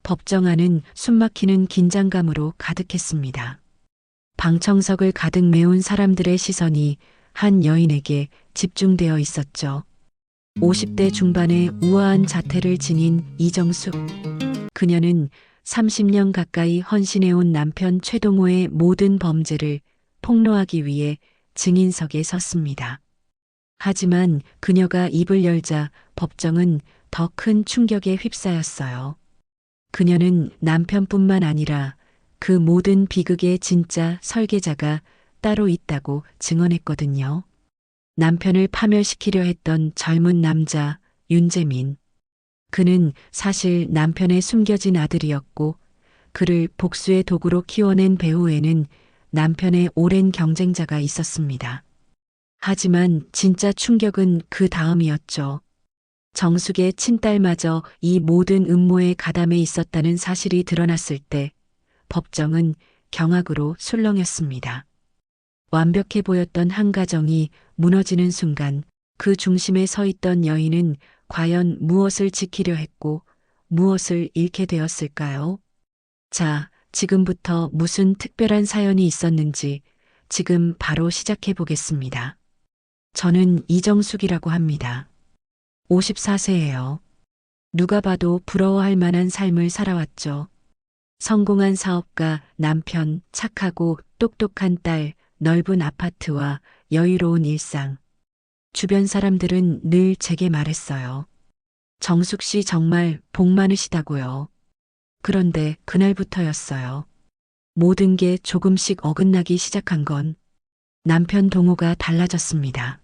법정 안은 숨막히는 긴장감으로 가득했습니다. 방청석을 가득 메운 사람들의 시선이 한 여인에게 집중되어 있었죠. 50대 중반의 우아한 자태를 지닌 이정숙. 그녀는 30년 가까이 헌신해온 남편 최동호의 모든 범죄를 폭로하기 위해 증인석에 섰습니다. 하지만 그녀가 입을 열자 법정은 더 큰 충격에 휩싸였어요. 그녀는 남편뿐만 아니라 그 모든 비극의 진짜 설계자가 따로 있다고 증언했거든요. 남편을 파멸시키려 했던 젊은 남자 윤재민. 그는 사실 남편의 숨겨진 아들이었고 그를 복수의 도구로 키워낸 배후에는 남편의 오랜 경쟁자가 있었습니다. 하지만 진짜 충격은 그 다음이었죠. 정숙의 친딸마저 이 모든 음모에 가담해 있었다는 사실이 드러났을 때 법정은 경악으로 술렁였습니다. 완벽해 보였던 한 가정이 무너지는 순간 그 중심에 서 있던 여인은 과연 무엇을 지키려 했고 무엇을 잃게 되었을까요? 자, 지금부터 무슨 특별한 사연이 있었는지 지금 바로 시작해 보겠습니다. 저는 이정숙이라고 합니다. 54세예요. 누가 봐도 부러워할 만한 삶을 살아왔죠. 성공한 사업가, 남편, 착하고 똑똑한 딸, 넓은 아파트와 여유로운 일상. 주변 사람들은 늘 제게 말했어요. 정숙 씨 정말 복 많으시다고요. 그런데 그날부터였어요. 모든 게 조금씩 어긋나기 시작한 건 남편 동호가 달라졌습니다.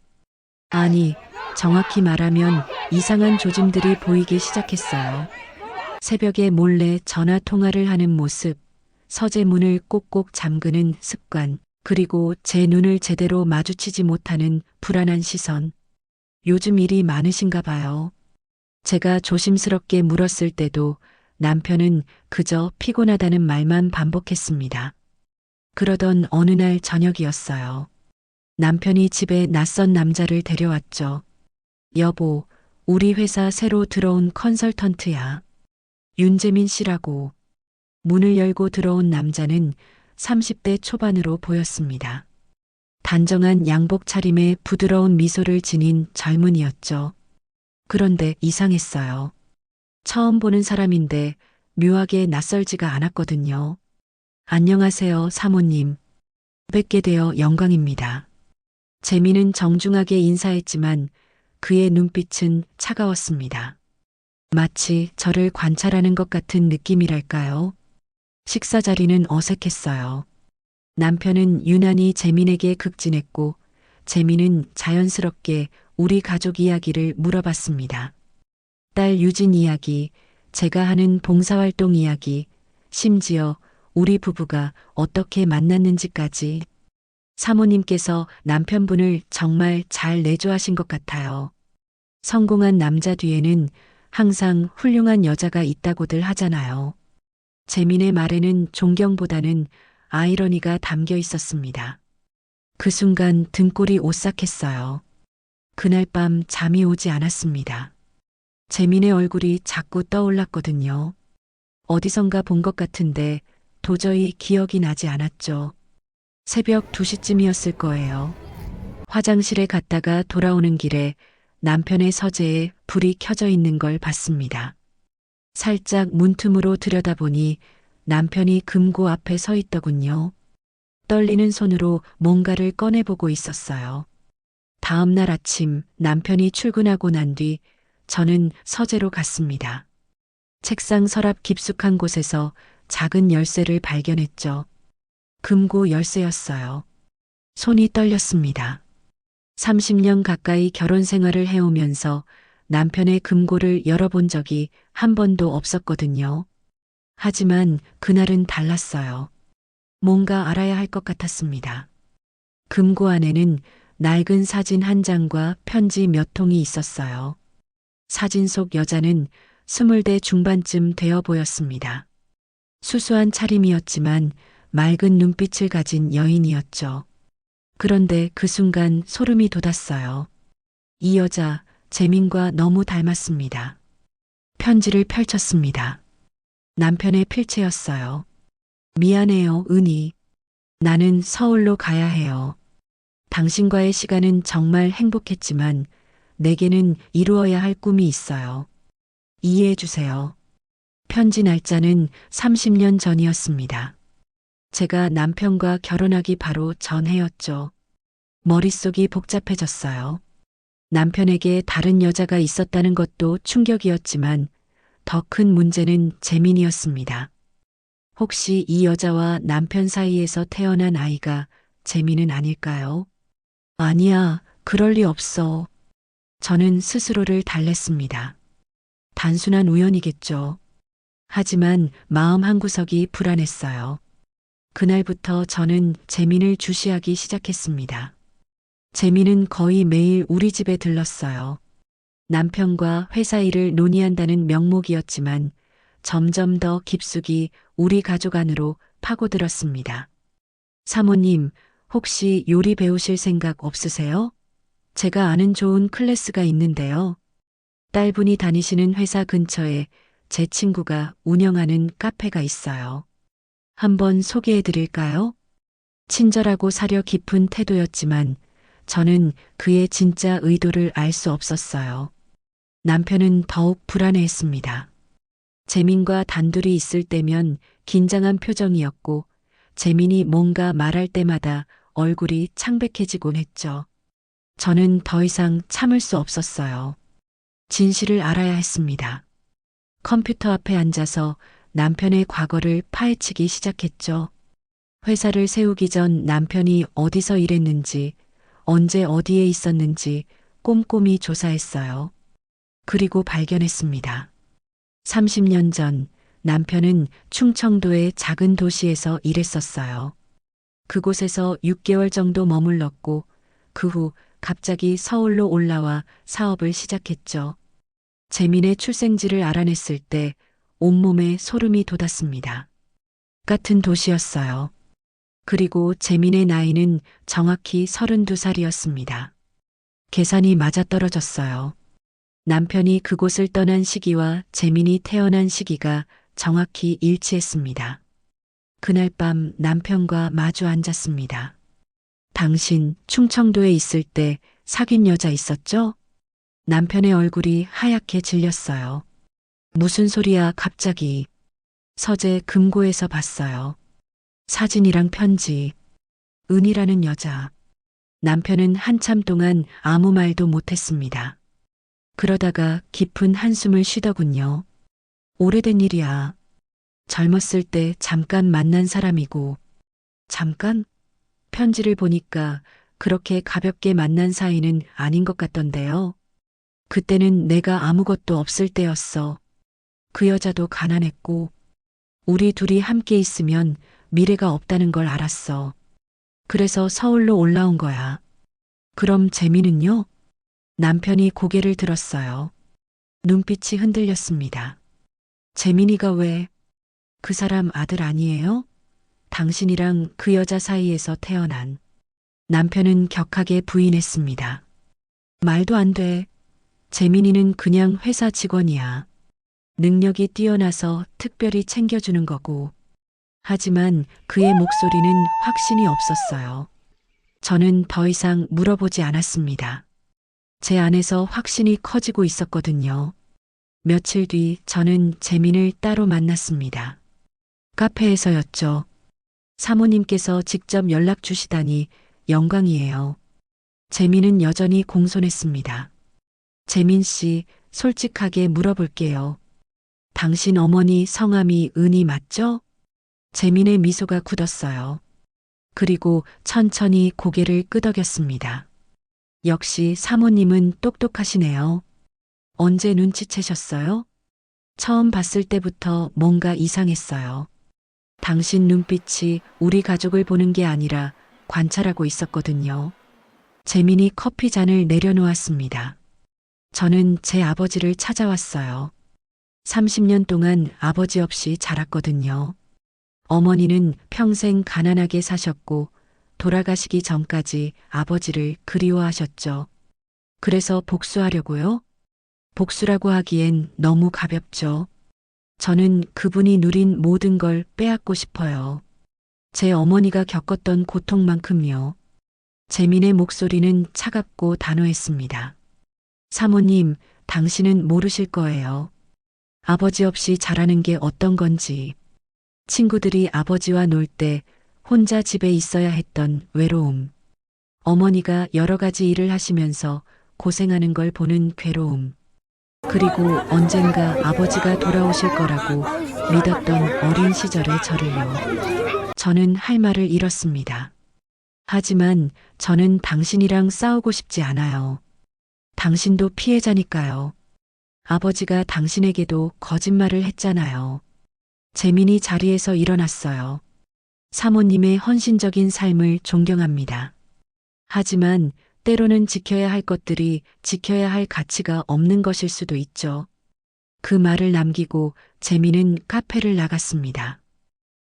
아니, 정확히 말하면 이상한 조짐들이 보이기 시작했어요. 새벽에 몰래 전화 통화를 하는 모습, 서재 문을 꼭꼭 잠그는 습관, 그리고 제 눈을 제대로 마주치지 못하는 불안한 시선. 요즘 일이 많으신가 봐요. 제가 조심스럽게 물었을 때도 남편은 그저 피곤하다는 말만 반복했습니다. 그러던 어느 날 저녁이었어요. 남편이 집에 낯선 남자를 데려왔죠. 여보, 우리 회사 새로 들어온 컨설턴트야. 윤재민 씨라고. 문을 열고 들어온 남자는 30대 초반으로 보였습니다. 단정한 양복 차림에 부드러운 미소를 지닌 젊은이였죠. 그런데 이상했어요. 처음 보는 사람인데 묘하게 낯설지가 않았거든요. 안녕하세요, 사모님. 뵙게 되어 영광입니다. 재민은 정중하게 인사했지만 그의 눈빛은 차가웠습니다. 마치 저를 관찰하는 것 같은 느낌이랄까요? 식사 자리는 어색했어요. 남편은 유난히 재민에게 극진했고 재민은 자연스럽게 우리 가족 이야기를 물어봤습니다. 딸 유진 이야기, 제가 하는 봉사활동 이야기, 심지어 우리 부부가 어떻게 만났는지까지. 사모님께서 남편분을 정말 잘 내조하신 것 같아요. 성공한 남자 뒤에는 항상 훌륭한 여자가 있다고들 하잖아요. 재민의 말에는 존경보다는 아이러니가 담겨 있었습니다. 그 순간 등골이 오싹했어요. 그날 밤 잠이 오지 않았습니다. 재민의 얼굴이 자꾸 떠올랐거든요. 어디선가 본 것 같은데 도저히 기억이 나지 않았죠. 새벽 2시쯤이었을 거예요. 화장실에 갔다가 돌아오는 길에 남편의 서재에 불이 켜져 있는 걸 봤습니다. 살짝 문틈으로 들여다보니 남편이 금고 앞에 서 있더군요. 떨리는 손으로 뭔가를 꺼내보고 있었어요. 다음 날 아침 남편이 출근하고 난 뒤 저는 서재로 갔습니다. 책상 서랍 깊숙한 곳에서 작은 열쇠를 발견했죠. 금고 열쇠였어요. 손이 떨렸습니다. 30년 가까이 결혼 생활을 해오면서 남편의 금고를 열어본 적이 한 번도 없었거든요. 하지만 그날은 달랐어요. 뭔가 알아야 할 것 같았습니다. 금고 안에는 낡은 사진 한 장과 편지 몇 통이 있었어요. 사진 속 여자는 20대 중반쯤 되어 보였습니다. 수수한 차림이었지만 맑은 눈빛을 가진 여인이었죠. 그런데 그 순간 소름이 돋았어요. 이 여자, 재민과 너무 닮았습니다. 편지를 펼쳤습니다. 남편의 필체였어요. 미안해요, 은희. 나는 서울로 가야 해요. 당신과의 시간은 정말 행복했지만 내게는 이루어야 할 꿈이 있어요. 이해해 주세요. 편지 날짜는 30년 전이었습니다. 제가 남편과 결혼하기 바로 전해였죠. 머릿속이 복잡해졌어요. 남편에게 다른 여자가 있었다는 것도 충격이었지만 더 큰 문제는 재민이었습니다. 혹시 이 여자와 남편 사이에서 태어난 아이가 재민은 아닐까요? 아니야, 그럴 리 없어. 저는 스스로를 달랬습니다. 단순한 우연이겠죠. 하지만 마음 한구석이 불안했어요. 그날부터 저는 재민을 주시하기 시작했습니다. 재민은 거의 매일 우리 집에 들렀어요. 남편과 회사 일을 논의한다는 명목이었지만 점점 더 깊숙이 우리 가족 안으로 파고들었습니다. 사모님, 혹시 요리 배우실 생각 없으세요? 제가 아는 좋은 클래스가 있는데요. 딸분이 다니시는 회사 근처에 제 친구가 운영하는 카페가 있어요. 한번 소개해 드릴까요? 친절하고 사려 깊은 태도였지만 저는 그의 진짜 의도를 알 수 없었어요. 남편은 더욱 불안해했습니다. 재민과 단둘이 있을 때면 긴장한 표정이었고 재민이 뭔가 말할 때마다 얼굴이 창백해지곤 했죠. 저는 더 이상 참을 수 없었어요. 진실을 알아야 했습니다. 컴퓨터 앞에 앉아서 남편의 과거를 파헤치기 시작했죠. 회사를 세우기 전 남편이 어디서 일했는지, 언제 어디에 있었는지 꼼꼼히 조사했어요. 그리고 발견했습니다. 30년 전 남편은 충청도의 작은 도시에서 일했었어요. 그곳에서 6개월 정도 머물렀고 그 후 갑자기 서울로 올라와 사업을 시작했죠. 재민의 출생지를 알아냈을 때 온몸에 소름이 돋았습니다. 같은 도시였어요. 그리고 재민의 나이는 정확히 32살이었습니다. 계산이 맞아떨어졌어요. 남편이 그곳을 떠난 시기와 재민이 태어난 시기가 정확히 일치했습니다. 그날 밤 남편과 마주 앉았습니다. 당신 충청도에 있을 때 사귄 여자 있었죠? 남편의 얼굴이 하얗게 질렸어요. 무슨 소리야, 갑자기. 서재 금고에서 봤어요. 사진이랑 편지. 은이라는 여자. 남편은 한참 동안 아무 말도 못했습니다. 그러다가 깊은 한숨을 쉬더군요. 오래된 일이야. 젊었을 때 잠깐 만난 사람이고. 잠깐? 편지를 보니까 그렇게 가볍게 만난 사이는 아닌 것 같던데요. 그때는 내가 아무것도 없을 때였어. 그 여자도 가난했고, 우리 둘이 함께 있으면 미래가 없다는 걸 알았어. 그래서 서울로 올라온 거야. 그럼 재미는요? 남편이 고개를 들었어요. 눈빛이 흔들렸습니다. 재민이가 왜? 그 사람 아들 아니에요? 당신이랑 그 여자 사이에서 태어난. 남편은 격하게 부인했습니다. 말도 안 돼. 재민이는 그냥 회사 직원이야. 능력이 뛰어나서 특별히 챙겨주는 거고. 하지만 그의 목소리는 확신이 없었어요. 저는 더 이상 물어보지 않았습니다. 제 안에서 확신이 커지고 있었거든요. 며칠 뒤 저는 재민을 따로 만났습니다. 카페에서였죠. 사모님께서 직접 연락 주시다니 영광이에요. 재민은 여전히 공손했습니다. 재민 씨, 솔직하게 물어볼게요. 당신 어머니 성함이 은희 맞죠? 재민의 미소가 굳었어요. 그리고 천천히 고개를 끄덕였습니다. 역시 사모님은 똑똑하시네요. 언제 눈치채셨어요? 처음 봤을 때부터 뭔가 이상했어요. 당신 눈빛이 우리 가족을 보는 게 아니라 관찰하고 있었거든요. 재민이 커피 잔을 내려놓았습니다. 저는 제 아버지를 찾아왔어요. 30년 동안 아버지 없이 자랐거든요. 어머니는 평생 가난하게 사셨고 돌아가시기 전까지 아버지를 그리워하셨죠. 그래서 복수하려고요? 복수라고 하기엔 너무 가볍죠. 저는 그분이 누린 모든 걸 빼앗고 싶어요. 제 어머니가 겪었던 고통만큼요. 재민의 목소리는 차갑고 단호했습니다. 사모님, 당신은 모르실 거예요. 아버지 없이 자라는 게 어떤 건지. 친구들이 아버지와 놀 때 혼자 집에 있어야 했던 외로움. 어머니가 여러 가지 일을 하시면서 고생하는 걸 보는 괴로움. 그리고 언젠가 아버지가 돌아오실 거라고 믿었던 어린 시절의 저를요. 저는 할 말을 잃었습니다. 하지만 저는 당신이랑 싸우고 싶지 않아요. 당신도 피해자니까요. 아버지가 당신에게도 거짓말을 했잖아요. 재민이 자리에서 일어났어요. 사모님의 헌신적인 삶을 존경합니다. 하지만 때로는 지켜야 할 것들이 지켜야 할 가치가 없는 것일 수도 있죠. 그 말을 남기고 재민은 카페를 나갔습니다.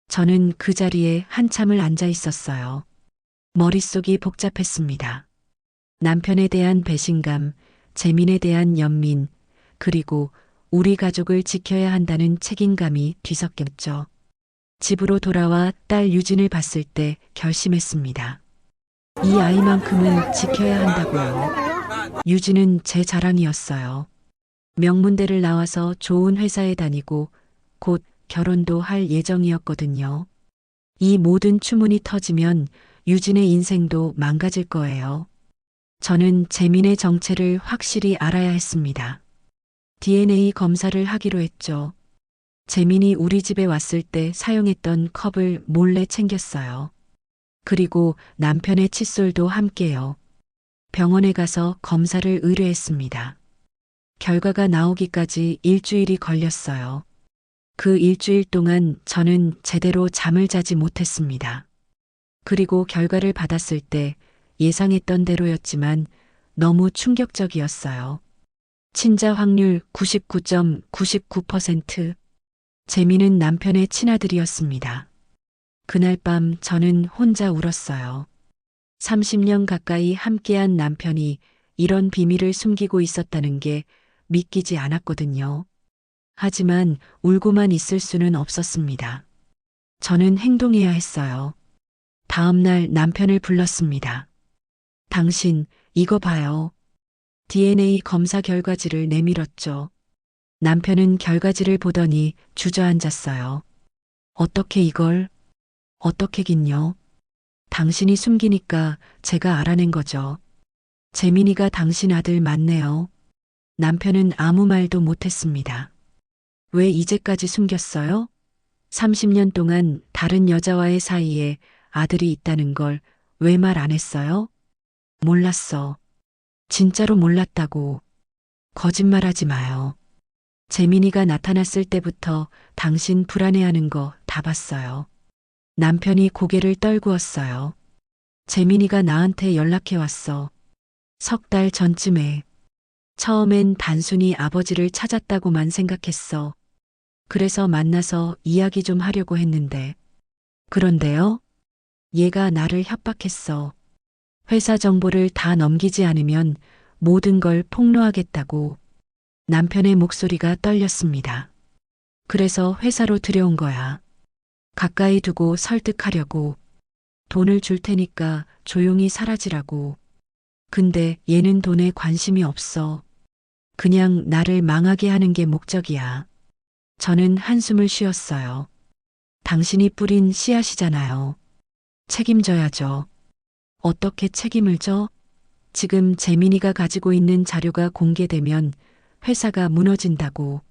저는 그 자리에 한참을 앉아 있었어요. 머릿속이 복잡했습니다. 남편에 대한 배신감, 재민에 대한 연민, 그리고 우리 가족을 지켜야 한다는 책임감이 뒤섞였죠. 집으로 돌아와 딸 유진을 봤을 때 결심했습니다. 이 아이만큼은 지켜야 한다고요. 유진은 제 자랑이었어요. 명문대를 나와서 좋은 회사에 다니고 곧 결혼도 할 예정이었거든요. 이 모든 추문이 터지면 유진의 인생도 망가질 거예요. 저는 재민의 정체를 확실히 알아야 했습니다. DNA 검사를 하기로 했죠. 재민이 우리 집에 왔을 때 사용했던 컵을 몰래 챙겼어요. 그리고 남편의 칫솔도 함께요. 병원에 가서 검사를 의뢰했습니다. 결과가 나오기까지 일주일이 걸렸어요. 그 일주일 동안 저는 제대로 잠을 자지 못했습니다. 그리고 결과를 받았을 때 예상했던 대로였지만 너무 충격적이었어요. 친자 확률 99.99%. 재민은 남편의 친아들이었습니다. 그날 밤 저는 혼자 울었어요. 30년 가까이 함께한 남편이 이런 비밀을 숨기고 있었다는 게 믿기지 않았거든요. 하지만 울고만 있을 수는 없었습니다. 저는 행동해야 했어요. 다음 날 남편을 불렀습니다. 당신, 이거 봐요. DNA 검사 결과지를 내밀었죠. 남편은 결과지를 보더니 주저앉았어요. 어떻게 이걸? 어떻게긴요? 당신이 숨기니까 제가 알아낸 거죠. 재민이가 당신 아들 맞네요. 남편은 아무 말도 못했습니다. 왜 이제까지 숨겼어요? 30년 동안 다른 여자와의 사이에 아들이 있다는 걸 왜 말 안 했어요? 몰랐어. 진짜로 몰랐다고. 거짓말하지 마요. 재민이가 나타났을 때부터 당신 불안해하는 거 다 봤어요. 남편이 고개를 떨구었어요. 재민이가 나한테 연락해 왔어. 석 달 전쯤에. 처음엔 단순히 아버지를 찾았다고만 생각했어. 그래서 만나서 이야기 좀 하려고 했는데. 그런데요? 얘가 나를 협박했어. 회사 정보를 다 넘기지 않으면 모든 걸 폭로하겠다고. 남편의 목소리가 떨렸습니다. 그래서 회사로 들여온 거야. 가까이 두고 설득하려고. 돈을 줄 테니까 조용히 사라지라고. 근데 얘는 돈에 관심이 없어. 그냥 나를 망하게 하는 게 목적이야. 저는 한숨을 쉬었어요. 당신이 뿌린 씨앗이잖아요. 책임져야죠. 어떻게 책임을 져? 지금 재민이가 가지고 있는 자료가 공개되면 회사가 무너진다고.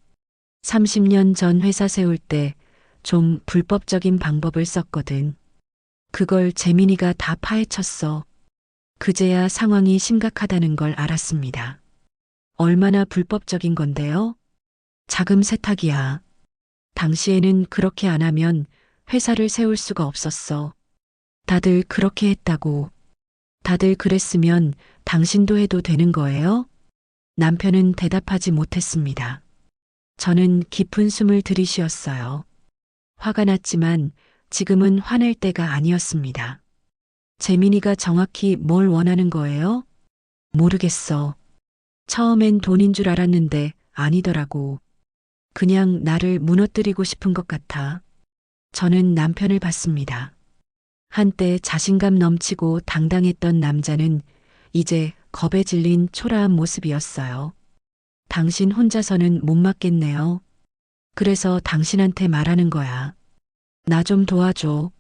30년 전 회사 세울 때 좀 불법적인 방법을 썼거든. 그걸 재민이가 다 파헤쳤어. 그제야 상황이 심각하다는 걸 알았습니다. 얼마나 불법적인 건데요? 자금 세탁이야. 당시에는 그렇게 안 하면 회사를 세울 수가 없었어. 다들 그렇게 했다고. 다들 그랬으면 당신도 해도 되는 거예요? 남편은 대답하지 못했습니다. 저는 깊은 숨을 들이쉬었어요. 화가 났지만 지금은 화낼 때가 아니었습니다. 재민이가 정확히 뭘 원하는 거예요? 모르겠어. 처음엔 돈인 줄 알았는데 아니더라고. 그냥 나를 무너뜨리고 싶은 것 같아. 저는 남편을 봤습니다. 한때 자신감 넘치고 당당했던 남자는 이제 겁에 질린 초라한 모습이었어요. 당신 혼자서는 못 맞겠네요. 그래서 당신한테 말하는 거야. 나 좀 도와줘.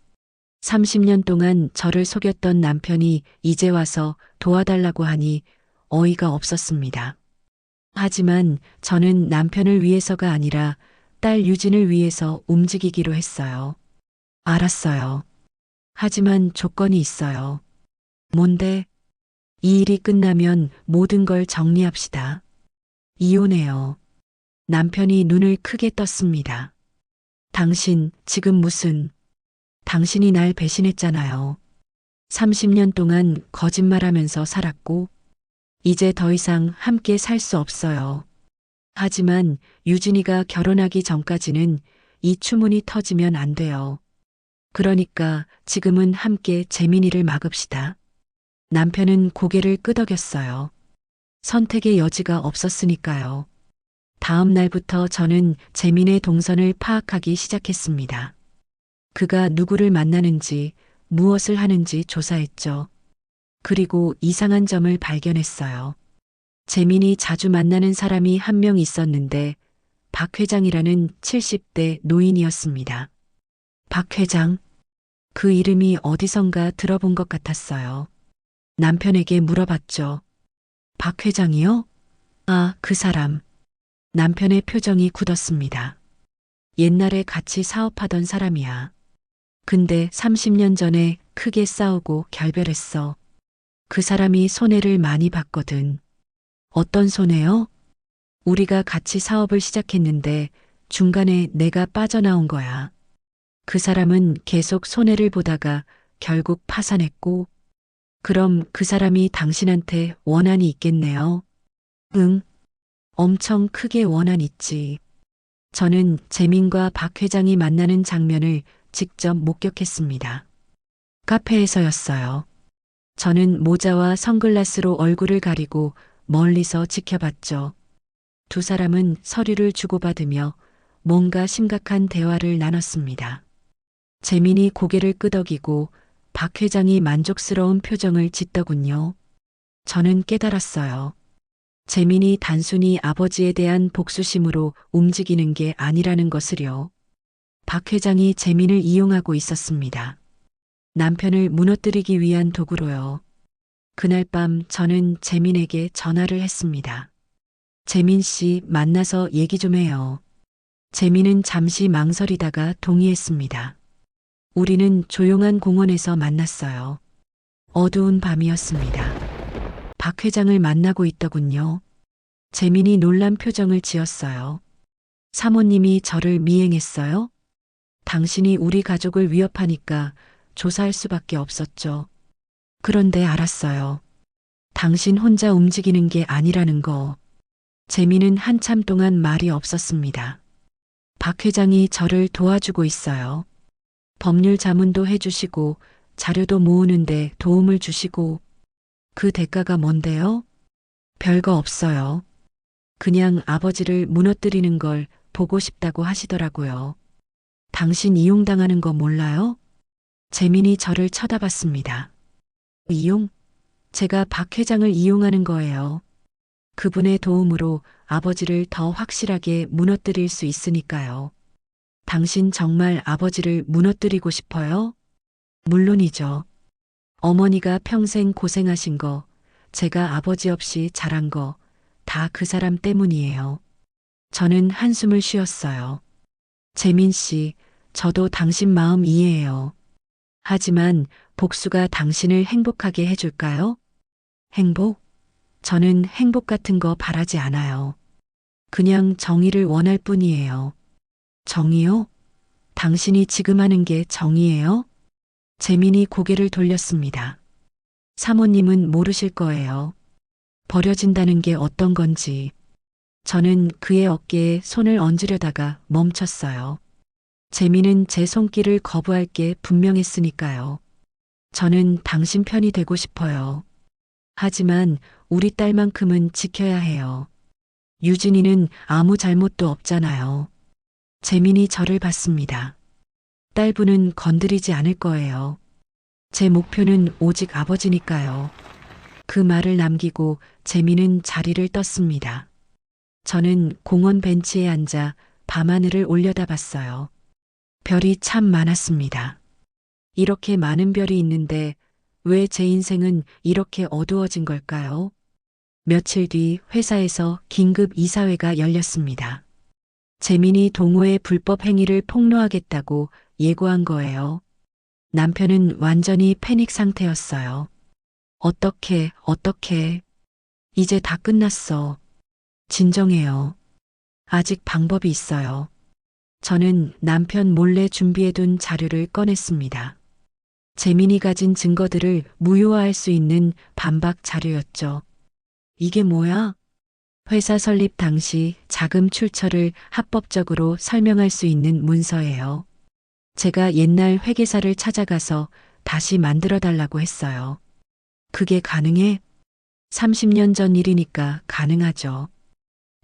30년 동안 저를 속였던 남편이 이제 와서 도와달라고 하니 어이가 없었습니다. 하지만 저는 남편을 위해서가 아니라 딸 유진을 위해서 움직이기로 했어요. 알았어요. 하지만 조건이 있어요. 뭔데? 이 일이 끝나면 모든 걸 정리합시다. 이혼해요. 남편이 눈을 크게 떴습니다. 당신 지금 무슨, 당신이 날 배신했잖아요. 30년 동안 거짓말하면서 살았고, 이제 더 이상 함께 살 수 없어요. 하지만 유진이가 결혼하기 전까지는 이 추문이 터지면 안 돼요. 그러니까 지금은 함께 재민이를 막읍시다. 남편은 고개를 끄덕였어요. 선택의 여지가 없었으니까요. 다음 날부터 저는 재민의 동선을 파악하기 시작했습니다. 그가 누구를 만나는지, 무엇을 하는지 조사했죠. 그리고 이상한 점을 발견했어요. 재민이 자주 만나는 사람이 한 명 있었는데 박 회장이라는 70대 노인이었습니다. 박 회장, 그 이름이 어디선가 들어본 것 같았어요. 남편에게 물어봤죠. 박 회장이요? 아, 그 사람. 남편의 표정이 굳었습니다. 옛날에 같이 사업하던 사람이야. 근데 30년 전에 크게 싸우고 결별했어. 그 사람이 손해를 많이 봤거든. 어떤 손해요? 우리가 같이 사업을 시작했는데 중간에 내가 빠져나온 거야. 그 사람은 계속 손해를 보다가 결국 파산했고, 그럼 그 사람이 당신한테 원한이 있겠네요. 응, 엄청 크게 원한 있지. 저는 재민과 박 회장이 만나는 장면을 직접 목격했습니다. 카페에서였어요. 저는 모자와 선글라스로 얼굴을 가리고 멀리서 지켜봤죠. 두 사람은 서류를 주고받으며 뭔가 심각한 대화를 나눴습니다. 재민이 고개를 끄덕이고 박 회장이 만족스러운 표정을 짓더군요. 저는 깨달았어요. 재민이 단순히 아버지에 대한 복수심으로 움직이는 게 아니라는 것을요. 박 회장이 재민을 이용하고 있었습니다. 남편을 무너뜨리기 위한 도구로요. 그날 밤 저는 재민에게 전화를 했습니다. 재민 씨 만나서 얘기 좀 해요. 재민은 잠시 망설이다가 동의했습니다. 우리는 조용한 공원에서 만났어요. 어두운 밤이었습니다. 박 회장을 만나고 있더군요. 재민이 놀란 표정을 지었어요. 사모님이 저를 미행했어요? 당신이 우리 가족을 위협하니까 조사할 수밖에 없었죠. 그런데 알았어요. 당신 혼자 움직이는 게 아니라는 거. 재민은 한참 동안 말이 없었습니다. 박 회장이 저를 도와주고 있어요. 법률 자문도 해주시고 자료도 모으는데 도움을 주시고 그 대가가 뭔데요? 별거 없어요. 그냥 아버지를 무너뜨리는 걸 보고 싶다고 하시더라고요. 당신 이용당하는 거 몰라요? 재민이 저를 쳐다봤습니다. 이용? 제가 박 회장을 이용하는 거예요. 그분의 도움으로 아버지를 더 확실하게 무너뜨릴 수 있으니까요. 당신 정말 아버지를 무너뜨리고 싶어요? 물론이죠. 어머니가 평생 고생하신 거, 제가 아버지 없이 자란 거, 다 그 사람 때문이에요. 저는 한숨을 쉬었어요. 재민 씨, 저도 당신 마음 이해해요. 하지만 복수가 당신을 행복하게 해줄까요? 행복? 저는 행복 같은 거 바라지 않아요. 그냥 정의를 원할 뿐이에요. 정의요? 당신이 지금 하는 게 정의예요? 재민이 고개를 돌렸습니다. 사모님은 모르실 거예요. 버려진다는 게 어떤 건지. 저는 그의 어깨에 손을 얹으려다가 멈췄어요. 재민은 제 손길을 거부할 게 분명했으니까요. 저는 당신 편이 되고 싶어요. 하지만 우리 딸만큼은 지켜야 해요. 유진이는 아무 잘못도 없잖아요. 재민이 저를 봤습니다. 딸부는 건드리지 않을 거예요. 제 목표는 오직 아버지니까요. 그 말을 남기고 재민은 자리를 떴습니다. 저는 공원 벤치에 앉아 밤하늘을 올려다봤어요. 별이 참 많았습니다. 이렇게 많은 별이 있는데 왜 제 인생은 이렇게 어두워진 걸까요? 며칠 뒤 회사에서 긴급 이사회가 열렸습니다. 재민이 동호회 불법 행위를 폭로하겠다고 예고한 거예요. 남편은 완전히 패닉 상태였어요. 어떻게, 이제 다 끝났어. 진정해요. 아직 방법이 있어요. 저는 남편 몰래 준비해둔 자료를 꺼냈습니다. 재민이 가진 증거들을 무효화할 수 있는 반박 자료였죠. 이게 뭐야? 회사 설립 당시 자금 출처를 합법적으로 설명할 수 있는 문서예요. 제가 옛날 회계사를 찾아가서 다시 만들어 달라고 했어요. 그게 가능해? 30년 전 일이니까 가능하죠.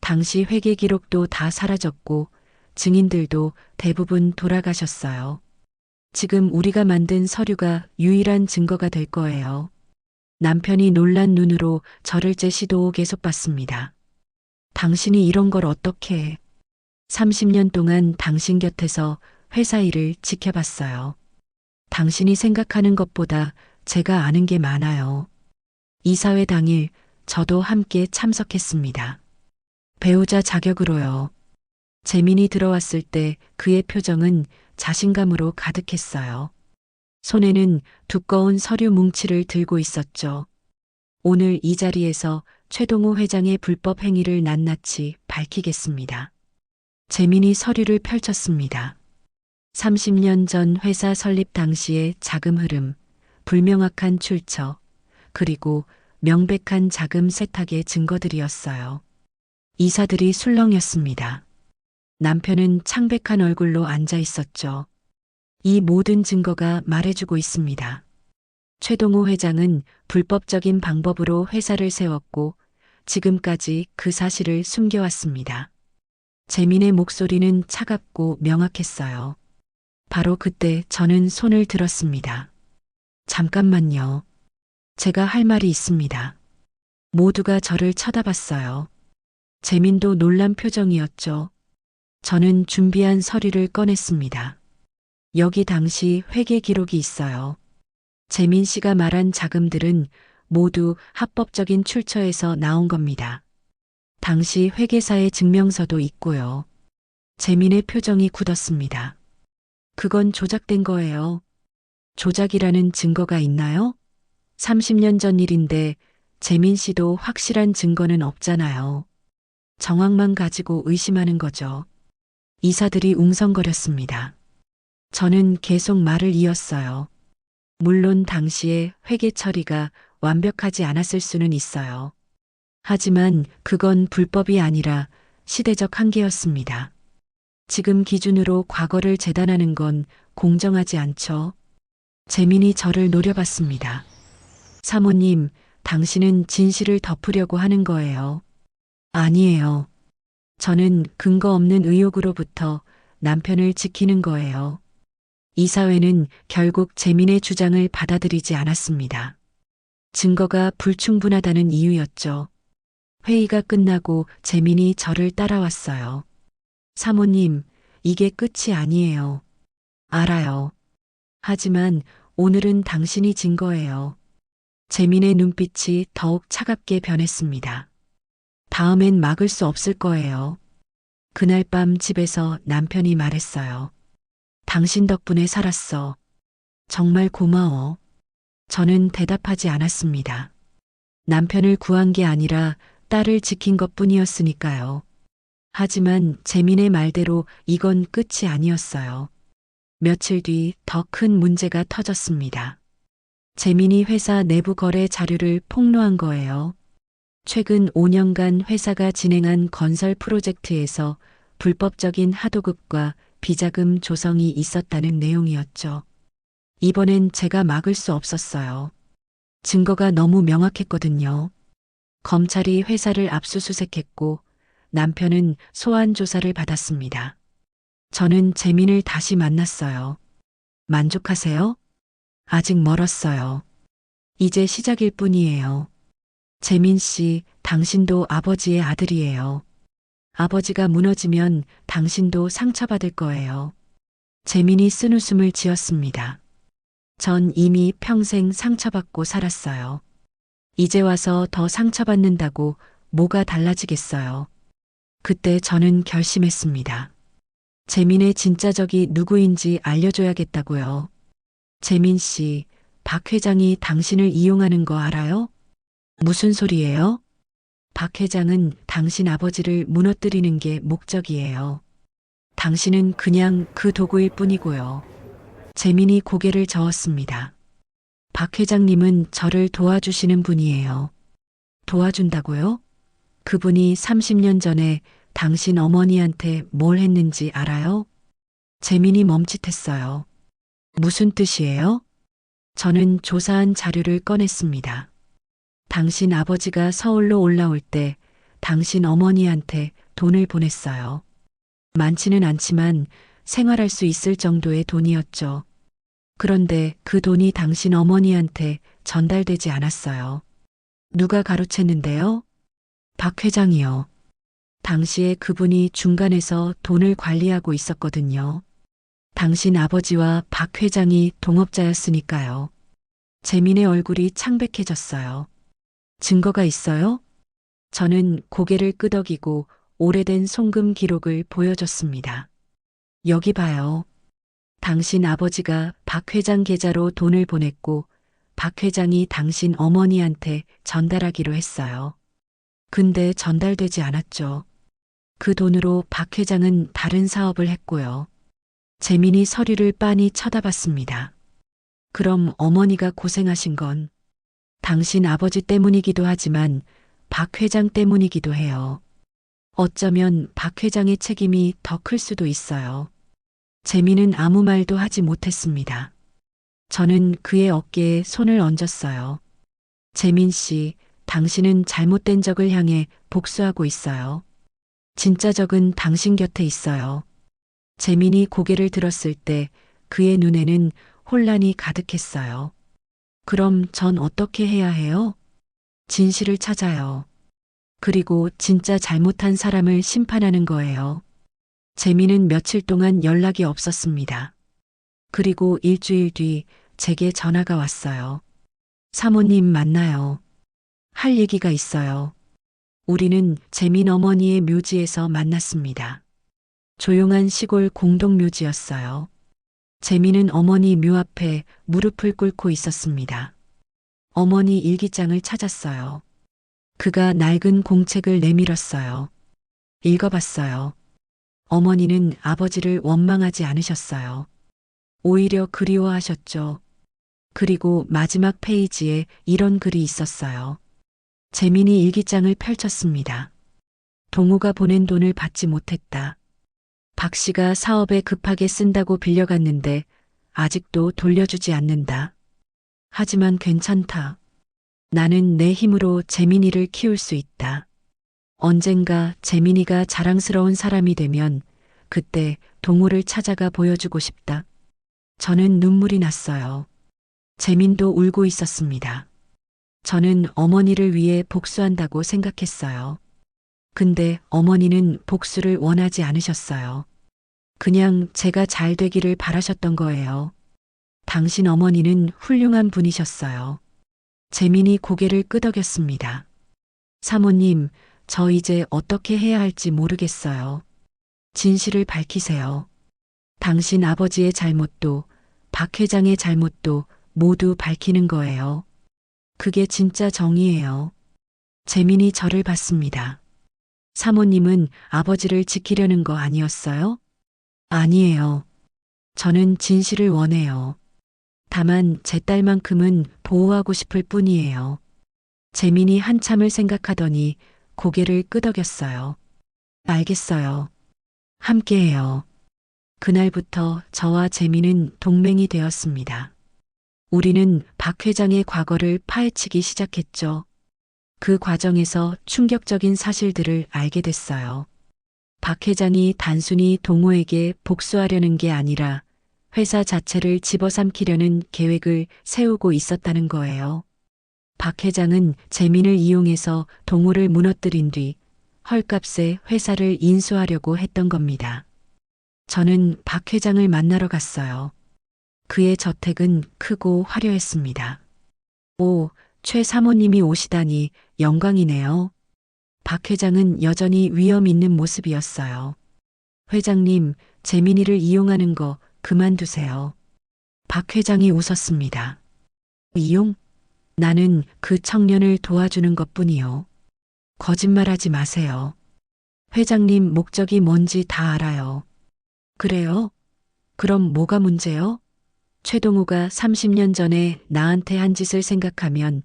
당시 회계 기록도 다 사라졌고 증인들도 대부분 돌아가셨어요. 지금 우리가 만든 서류가 유일한 증거가 될 거예요. 남편이 놀란 눈으로 저를 제시도 계속 봤습니다. 당신이 이런 걸 어떻게 해? 30년 동안 당신 곁에서 회사 일을 지켜봤어요. 당신이 생각하는 것보다 제가 아는 게 많아요. 이사회 당일 저도 함께 참석했습니다. 배우자 자격으로요. 재민이 들어왔을 때 그의 표정은 자신감으로 가득했어요. 손에는 두꺼운 서류 뭉치를 들고 있었죠. 오늘 이 자리에서 최동호 회장의 불법 행위를 낱낱이 밝히겠습니다. 재민이 서류를 펼쳤습니다. 30년 전 회사 설립 당시의 자금 흐름, 불명확한 출처, 그리고 명백한 자금 세탁의 증거들이었어요. 이사들이 술렁였습니다. 남편은 창백한 얼굴로 앉아 있었죠. 이 모든 증거가 말해주고 있습니다. 최동호 회장은 불법적인 방법으로 회사를 세웠고 지금까지 그 사실을 숨겨왔습니다. 재민의 목소리는 차갑고 명확했어요. 바로 그때 저는 손을 들었습니다. 잠깐만요. 제가 할 말이 있습니다. 모두가 저를 쳐다봤어요. 재민도 놀란 표정이었죠. 저는 준비한 서류를 꺼냈습니다. 여기 당시 회계 기록이 있어요. 재민 씨가 말한 자금들은 모두 합법적인 출처에서 나온 겁니다. 당시 회계사의 증명서도 있고요. 재민의 표정이 굳었습니다. 그건 조작된 거예요. 조작이라는 증거가 있나요? 30년 전 일인데 재민 씨도 확실한 증거는 없잖아요. 정황만 가지고 의심하는 거죠. 이사들이 웅성거렸습니다. 저는 계속 말을 이었어요. 물론 당시에 회계 처리가 완벽하지 않았을 수는 있어요. 하지만 그건 불법이 아니라 시대적 한계였습니다. 지금 기준으로 과거를 재단하는 건 공정하지 않죠. 재민이 저를 노려봤습니다. 사모님, 당신은 진실을 덮으려고 하는 거예요. 아니에요. 저는 근거 없는 의혹으로부터 남편을 지키는 거예요. 이사회는 결국 재민의 주장을 받아들이지 않았습니다. 증거가 불충분하다는 이유였죠. 회의가 끝나고 재민이 저를 따라왔어요. 사모님, 이게 끝이 아니에요. 알아요. 하지만 오늘은 당신이 진 거예요. 재민의 눈빛이 더욱 차갑게 변했습니다. 다음엔 막을 수 없을 거예요. 그날 밤 집에서 남편이 말했어요. 당신 덕분에 살았어. 정말 고마워. 저는 대답하지 않았습니다. 남편을 구한 게 아니라 딸을 지킨 것 뿐이었으니까요. 하지만 재민의 말대로 이건 끝이 아니었어요. 며칠 뒤 더 큰 문제가 터졌습니다. 재민이 회사 내부 거래 자료를 폭로한 거예요. 최근 5년간 회사가 진행한 건설 프로젝트에서 불법적인 하도급과 비자금 조성이 있었다는 내용이었죠. 이번엔 제가 막을 수 없었어요. 증거가 너무 명확했거든요. 검찰이 회사를 압수수색했고 남편은 소환 조사를 받았습니다. 저는 재민을 다시 만났어요. 만족하세요? 아직 멀었어요. 이제 시작일 뿐이에요. 재민 씨, 당신도 아버지의 아들이에요. 아버지가 무너지면 당신도 상처받을 거예요. 재민이 쓴웃음을 지었습니다. 전 이미 평생 상처받고 살았어요. 이제 와서 더 상처받는다고 뭐가 달라지겠어요. 그때 저는 결심했습니다. 재민의 진짜 적이 누구인지 알려줘야겠다고요. 재민 씨, 박 회장이 당신을 이용하는 거 알아요? 무슨 소리예요? 박 회장은 당신 아버지를 무너뜨리는 게 목적이에요. 당신은 그냥 그 도구일 뿐이고요. 재민이 고개를 저었습니다. 박 회장님은 저를 도와주시는 분이에요. 도와준다고요? 그분이 30년 전에 당신 어머니한테 뭘 했는지 알아요? 재민이 멈칫했어요. 무슨 뜻이에요? 저는 조사한 자료를 꺼냈습니다. 당신 아버지가 서울로 올라올 때 당신 어머니한테 돈을 보냈어요. 많지는 않지만 생활할 수 있을 정도의 돈이었죠. 그런데 그 돈이 당신 어머니한테 전달되지 않았어요. 누가 가로챘는데요? 박 회장이요. 당시에 그분이 중간에서 돈을 관리하고 있었거든요. 당신 아버지와 박 회장이 동업자였으니까요. 재민의 얼굴이 창백해졌어요. 증거가 있어요? 저는 고개를 끄덕이고 오래된 송금 기록을 보여줬습니다. 여기 봐요. 당신 아버지가 박 회장 계좌로 돈을 보냈고 박 회장이 당신 어머니한테 전달하기로 했어요. 근데 전달되지 않았죠. 그 돈으로 박 회장은 다른 사업을 했고요. 재민이 서류를 빤히 쳐다봤습니다. 그럼 어머니가 고생하신 건 당신 아버지 때문이기도 하지만 박 회장 때문이기도 해요. 어쩌면 박 회장의 책임이 더 클 수도 있어요. 재민은 아무 말도 하지 못했습니다. 저는 그의 어깨에 손을 얹었어요. 재민 씨, 당신은 잘못된 적을 향해 복수하고 있어요. 진짜 적은 당신 곁에 있어요. 재민이 고개를 들었을 때 그의 눈에는 혼란이 가득했어요. 그럼 전 어떻게 해야 해요? 진실을 찾아요. 그리고 진짜 잘못한 사람을 심판하는 거예요. 재민은 며칠 동안 연락이 없었습니다. 그리고 일주일 뒤 제게 전화가 왔어요. 사모님 만나요. 할 얘기가 있어요. 우리는 재민 어머니의 묘지에서 만났습니다. 조용한 시골 공동묘지였어요. 재민은 어머니 묘 앞에 무릎을 꿇고 있었습니다. 어머니 일기장을 찾았어요. 그가 낡은 공책을 내밀었어요. 읽어봤어요. 어머니는 아버지를 원망하지 않으셨어요. 오히려 그리워하셨죠. 그리고 마지막 페이지에 이런 글이 있었어요. 재민이 일기장을 펼쳤습니다. 동우가 보낸 돈을 받지 못했다. 박 씨가 사업에 급하게 쓴다고 빌려갔는데 아직도 돌려주지 않는다. 하지만 괜찮다. 나는 내 힘으로 재민이를 키울 수 있다. 언젠가 재민이가 자랑스러운 사람이 되면 그때 동우를 찾아가 보여주고 싶다. 저는 눈물이 났어요. 재민도 울고 있었습니다. 저는 어머니를 위해 복수한다고 생각했어요. 근데 어머니는 복수를 원하지 않으셨어요. 그냥 제가 잘 되기를 바라셨던 거예요. 당신 어머니는 훌륭한 분이셨어요. 재민이 고개를 끄덕였습니다. 사모님, 저 이제 어떻게 해야 할지 모르겠어요. 진실을 밝히세요. 당신 아버지의 잘못도 박 회장의 잘못도 모두 밝히는 거예요. 그게 진짜 정의예요. 재민이 저를 봤습니다. 사모님은 아버지를 지키려는 거 아니었어요? 아니에요. 저는 진실을 원해요. 다만 제 딸만큼은 보호하고 싶을 뿐이에요. 재민이 한참을 생각하더니 고개를 끄덕였어요. 알겠어요. 함께해요. 그날부터 저와 재민은 동맹이 되었습니다. 우리는 박 회장의 과거를 파헤치기 시작했죠. 그 과정에서 충격적인 사실들을 알게 됐어요. 박 회장이 단순히 동호에게 복수하려는 게 아니라 회사 자체를 집어삼키려는 계획을 세우고 있었다는 거예요. 박 회장은 재민을 이용해서 동호를 무너뜨린 뒤 헐값에 회사를 인수하려고 했던 겁니다. 저는 박 회장을 만나러 갔어요. 그의 저택은 크고 화려했습니다. 오, 최 사모님이 오시다니 영광이네요. 박 회장은 여전히 위험 있는 모습이었어요. 회장님, 재민이를 이용하는 거 그만두세요. 박 회장이 웃었습니다. 이용? 나는 그 청년을 도와주는 것뿐이요. 거짓말하지 마세요. 회장님 목적이 뭔지 다 알아요. 그래요? 그럼 뭐가 문제요? 최동우가 30년 전에 나한테 한 짓을 생각하면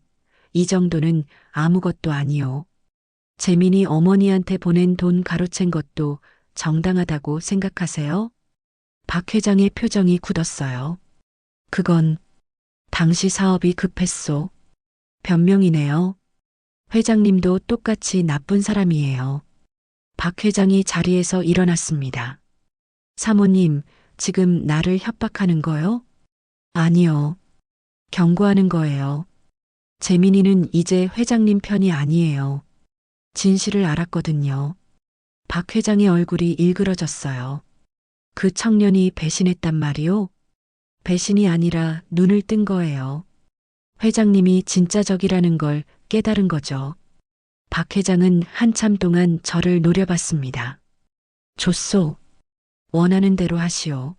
이 정도는 아무것도 아니요. 재민이 어머니한테 보낸 돈 가로챈 것도 정당하다고 생각하세요? 박 회장의 표정이 굳었어요. 그건 당시 사업이 급했소. 변명이네요. 회장님도 똑같이 나쁜 사람이에요. 박 회장이 자리에서 일어났습니다. 사모님, 지금 나를 협박하는 거요? 아니요. 경고하는 거예요. 재민이는 이제 회장님 편이 아니에요. 진실을 알았거든요. 박 회장의 얼굴이 일그러졌어요. 그 청년이 배신했단 말이요? 배신이 아니라 눈을 뜬 거예요. 회장님이 진짜 적이라는 걸 깨달은 거죠. 박 회장은 한참 동안 저를 노려봤습니다. 좋소. 원하는 대로 하시오.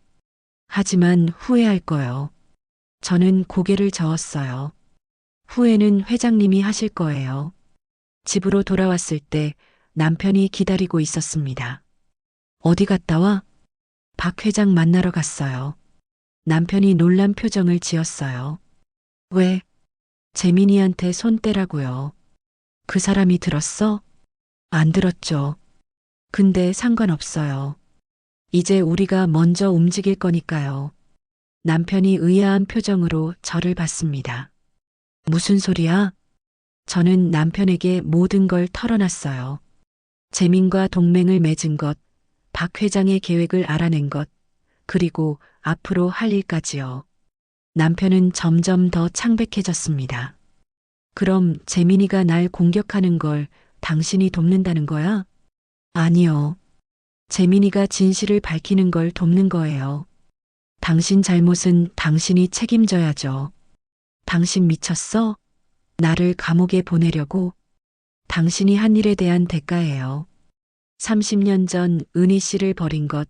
하지만 후회할 거요. 저는 고개를 저었어요. 후회는 회장님이 하실 거예요. 집으로 돌아왔을 때 남편이 기다리고 있었습니다. 어디 갔다 와? 박 회장 만나러 갔어요. 남편이 놀란 표정을 지었어요. 왜? 재민이한테 손 떼라고요. 그 사람이 들었어? 안 들었죠. 근데 상관없어요. 이제 우리가 먼저 움직일 거니까요. 남편이 의아한 표정으로 저를 봤습니다. 무슨 소리야? 저는 남편에게 모든 걸 털어놨어요. 재민과 동맹을 맺은 것, 박 회장의 계획을 알아낸 것, 그리고 앞으로 할 일까지요. 남편은 점점 더 창백해졌습니다. 그럼 재민이가 날 공격하는 걸 당신이 돕는다는 거야? 아니요. 재민이가 진실을 밝히는 걸 돕는 거예요. 당신 잘못은 당신이 책임져야죠. 당신 미쳤어? 나를 감옥에 보내려고? 당신이 한 일에 대한 대가예요. 30년 전 은희 씨를 버린 것,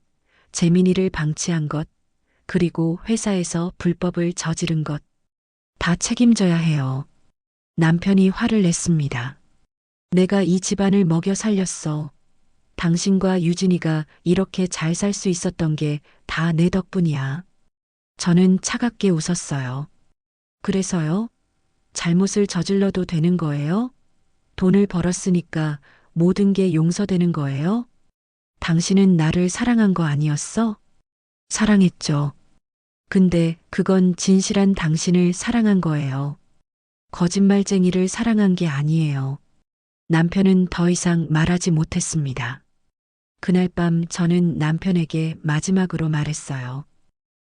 재민이를 방치한 것, 그리고 회사에서 불법을 저지른 것. 다 책임져야 해요. 남편이 화를 냈습니다. 내가 이 집안을 먹여 살렸어. 당신과 유진이가 이렇게 잘 살 수 있었던 게 다 내 덕분이야. 저는 차갑게 웃었어요. 그래서요? 잘못을 저질러도 되는 거예요? 돈을 벌었으니까 모든 게 용서되는 거예요? 당신은 나를 사랑한 거 아니었어? 사랑했죠. 근데 그건 진실한 당신을 사랑한 거예요. 거짓말쟁이를 사랑한 게 아니에요. 남편은 더 이상 말하지 못했습니다. 그날 밤 저는 남편에게 마지막으로 말했어요.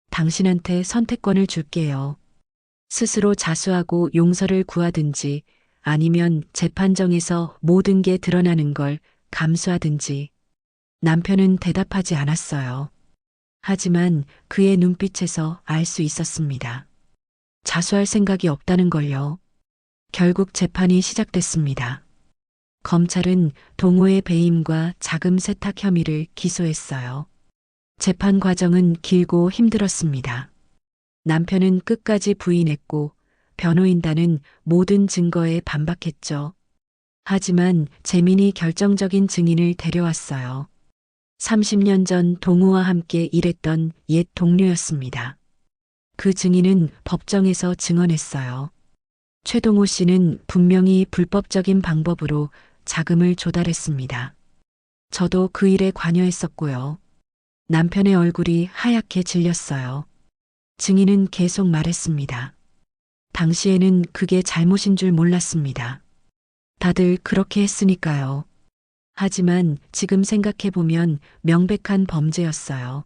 당신한테 선택권을 줄게요. 스스로 자수하고 용서를 구하든지 아니면 재판정에서 모든 게 드러나는 걸 감수하든지. 남편은 대답하지 않았어요. 하지만 그의 눈빛에서 알 수 있었습니다. 자수할 생각이 없다는 걸요. 결국 재판이 시작됐습니다. 검찰은 동호회 배임과 자금 세탁 혐의를 기소했어요. 재판 과정은 길고 힘들었습니다. 남편은 끝까지 부인했고 변호인단은 모든 증거에 반박했죠. 하지만 재민이 결정적인 증인을 데려왔어요. 30년 전 동우와 함께 일했던 옛 동료였습니다. 그 증인은 법정에서 증언했어요. 최동호 씨는 분명히 불법적인 방법으로 자금을 조달했습니다. 저도 그 일에 관여했었고요. 남편의 얼굴이 하얗게 질렸어요. 증인은 계속 말했습니다. 당시에는 그게 잘못인 줄 몰랐습니다. 다들 그렇게 했으니까요. 하지만 지금 생각해보면 명백한 범죄였어요.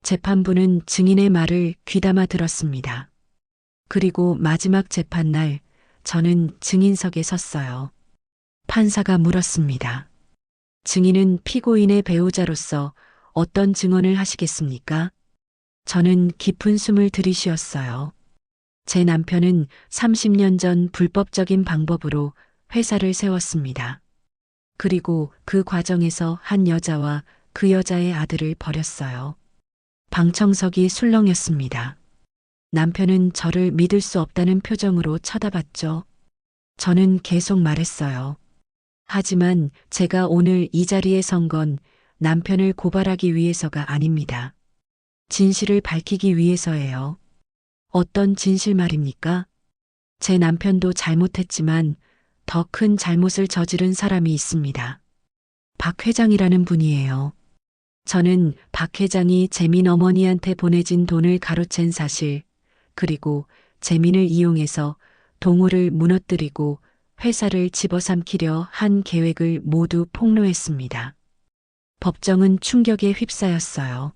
재판부는 증인의 말을 귀담아 들었습니다. 그리고 마지막 재판날 저는 증인석에 섰어요. 판사가 물었습니다. 증인은 피고인의 배우자로서 어떤 증언을 하시겠습니까? 저는 깊은 숨을 들이쉬었어요. 제 남편은 30년 전 불법적인 방법으로 회사를 세웠습니다. 그리고 그 과정에서 한 여자와 그 여자의 아들을 버렸어요. 방청석이 술렁였습니다. 남편은 저를 믿을 수 없다는 표정으로 쳐다봤죠. 저는 계속 말했어요. 하지만 제가 오늘 이 자리에 선 건 남편을 고발하기 위해서가 아닙니다. 진실을 밝히기 위해서예요. 어떤 진실 말입니까? 제 남편도 잘못했지만 더 큰 잘못을 저지른 사람이 있습니다. 박 회장이라는 분이에요. 저는 박 회장이 재민 어머니한테 보내진 돈을 가로챈 사실, 그리고 재민을 이용해서 동우를 무너뜨리고 회사를 집어삼키려 한 계획을 모두 폭로했습니다. 법정은 충격에 휩싸였어요.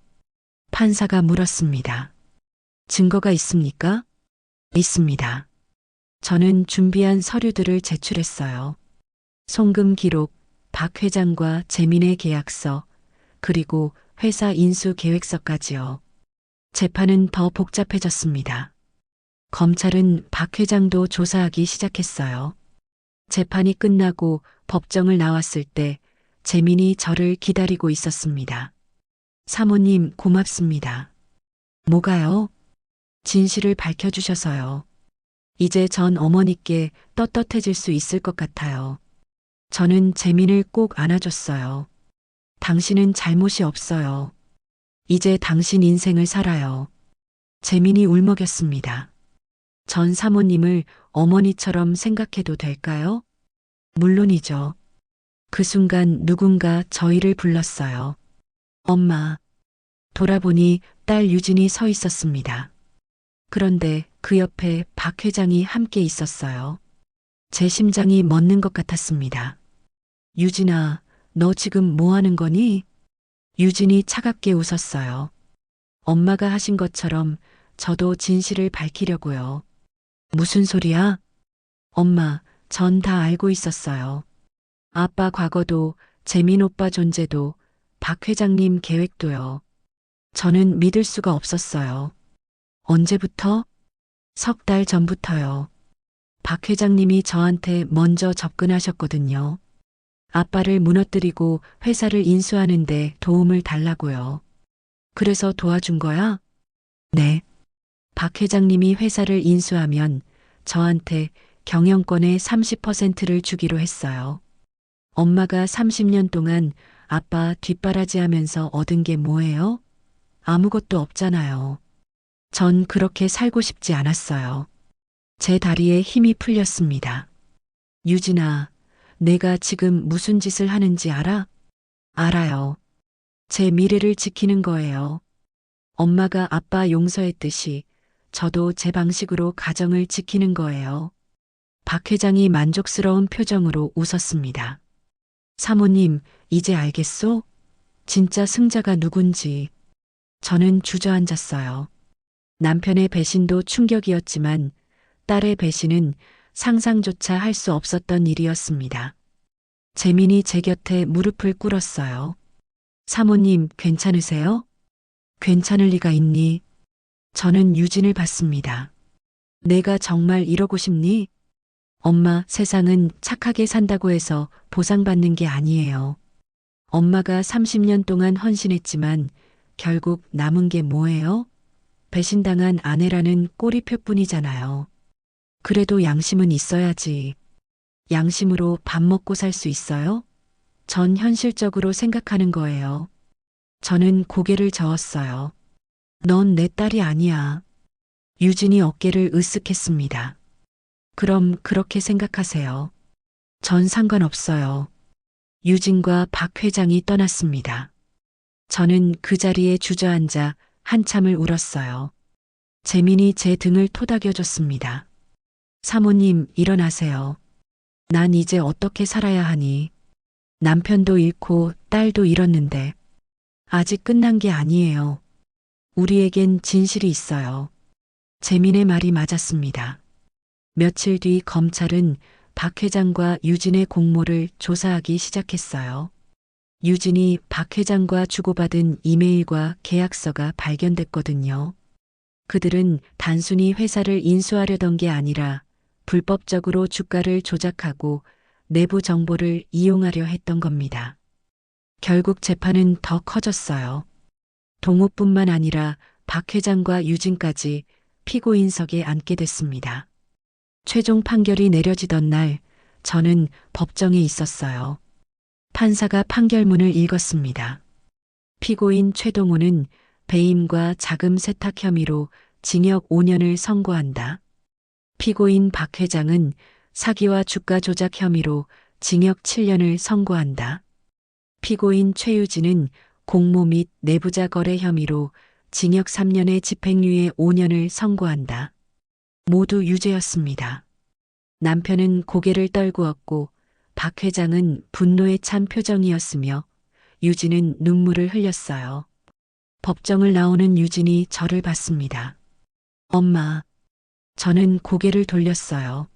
판사가 물었습니다. 증거가 있습니까? 있습니다. 저는 준비한 서류들을 제출했어요. 송금 기록, 박 회장과 재민의 계약서, 그리고 회사 인수 계획서까지요. 재판은 더 복잡해졌습니다. 검찰은 박 회장도 조사하기 시작했어요. 재판이 끝나고 법정을 나왔을 때 재민이 저를 기다리고 있었습니다. 사모님 고맙습니다. 뭐가요? 진실을 밝혀주셔서요. 이제 전 어머니께 떳떳해질 수 있을 것 같아요. 저는 재민을 꼭 안아줬어요. 당신은 잘못이 없어요. 이제 당신 인생을 살아요. 재민이 울먹였습니다. 전 사모님을 어머니처럼 생각해도 될까요? 물론이죠. 그 순간 누군가 저희를 불렀어요. 엄마. 돌아보니 딸 유진이 서 있었습니다. 그런데 그 옆에 박 회장이 함께 있었어요. 제 심장이 멎는 것 같았습니다. 유진아, 너 지금 뭐 하는 거니? 유진이 차갑게 웃었어요. 엄마가 하신 것처럼 저도 진실을 밝히려고요. 무슨 소리야? 엄마, 전 다 알고 있었어요. 아빠 과거도, 재민 오빠 존재도, 박 회장님 계획도요. 저는 믿을 수가 없었어요. 언제부터? 석 달 전부터요. 박 회장님이 저한테 먼저 접근하셨거든요. 아빠를 무너뜨리고 회사를 인수하는데 도움을 달라고요. 그래서 도와준 거야? 네. 박 회장님이 회사를 인수하면 저한테 경영권의 30%를 주기로 했어요. 엄마가 30년 동안 아빠 뒷바라지하면서 얻은 게 뭐예요? 아무것도 없잖아요. 전 그렇게 살고 싶지 않았어요. 제 다리에 힘이 풀렸습니다. 유진아, 내가 지금 무슨 짓을 하는지 알아? 알아요. 제 미래를 지키는 거예요. 엄마가 아빠 용서했듯이 저도 제 방식으로 가정을 지키는 거예요. 박 회장이 만족스러운 표정으로 웃었습니다. 사모님, 이제 알겠소? 진짜 승자가 누군지. 저는 주저앉았어요. 남편의 배신도 충격이었지만 딸의 배신은 상상조차 할 수 없었던 일이었습니다. 재민이 제 곁에 무릎을 꿇었어요. 사모님, 괜찮으세요? 괜찮을 리가 있니? 저는 유진을 봤습니다. 내가 정말 이러고 싶니? 엄마, 세상은 착하게 산다고 해서 보상받는 게 아니에요. 엄마가 30년 동안 헌신했지만 결국 남은 게 뭐예요? 배신당한 아내라는 꼬리표뿐이잖아요. 그래도 양심은 있어야지. 양심으로 밥 먹고 살 수 있어요? 전 현실적으로 생각하는 거예요. 저는 고개를 저었어요. 넌 내 딸이 아니야. 유진이 어깨를 으쓱했습니다. 그럼 그렇게 생각하세요. 전 상관없어요. 유진과 박 회장이 떠났습니다. 저는 그 자리에 주저앉아 한참을 울었어요. 재민이 제 등을 토닥여줬습니다. 사모님, 일어나세요. 난 이제 어떻게 살아야 하니? 남편도 잃고 딸도 잃었는데 아직 끝난 게 아니에요. 우리에겐 진실이 있어요. 재민의 말이 맞았습니다. 며칠 뒤 검찰은 박 회장과 유진의 공모를 조사하기 시작했어요. 유진이 박 회장과 주고받은 이메일과 계약서가 발견됐거든요. 그들은 단순히 회사를 인수하려던 게 아니라 불법적으로 주가를 조작하고 내부 정보를 이용하려 했던 겁니다. 결국 재판은 더 커졌어요. 동호뿐만 아니라 박 회장과 유진까지 피고인석에 앉게 됐습니다. 최종 판결이 내려지던 날 저는 법정에 있었어요. 판사가 판결문을 읽었습니다. 피고인 최동호는 배임과 자금 세탁 혐의로 징역 5년을 선고한다. 피고인 박 회장은 사기와 주가 조작 혐의로 징역 7년을 선고한다. 피고인 최유진은 공모 및 내부자 거래 혐의로 징역 3년의 집행유예 5년을 선고한다. 모두 유죄였습니다. 남편은 고개를 떨구었고 박 회장은 분노에 찬 표정이었으며 유진은 눈물을 흘렸어요. 법정을 나오는 유진이 저를 봤습니다. 엄마, 저는 고개를 돌렸어요.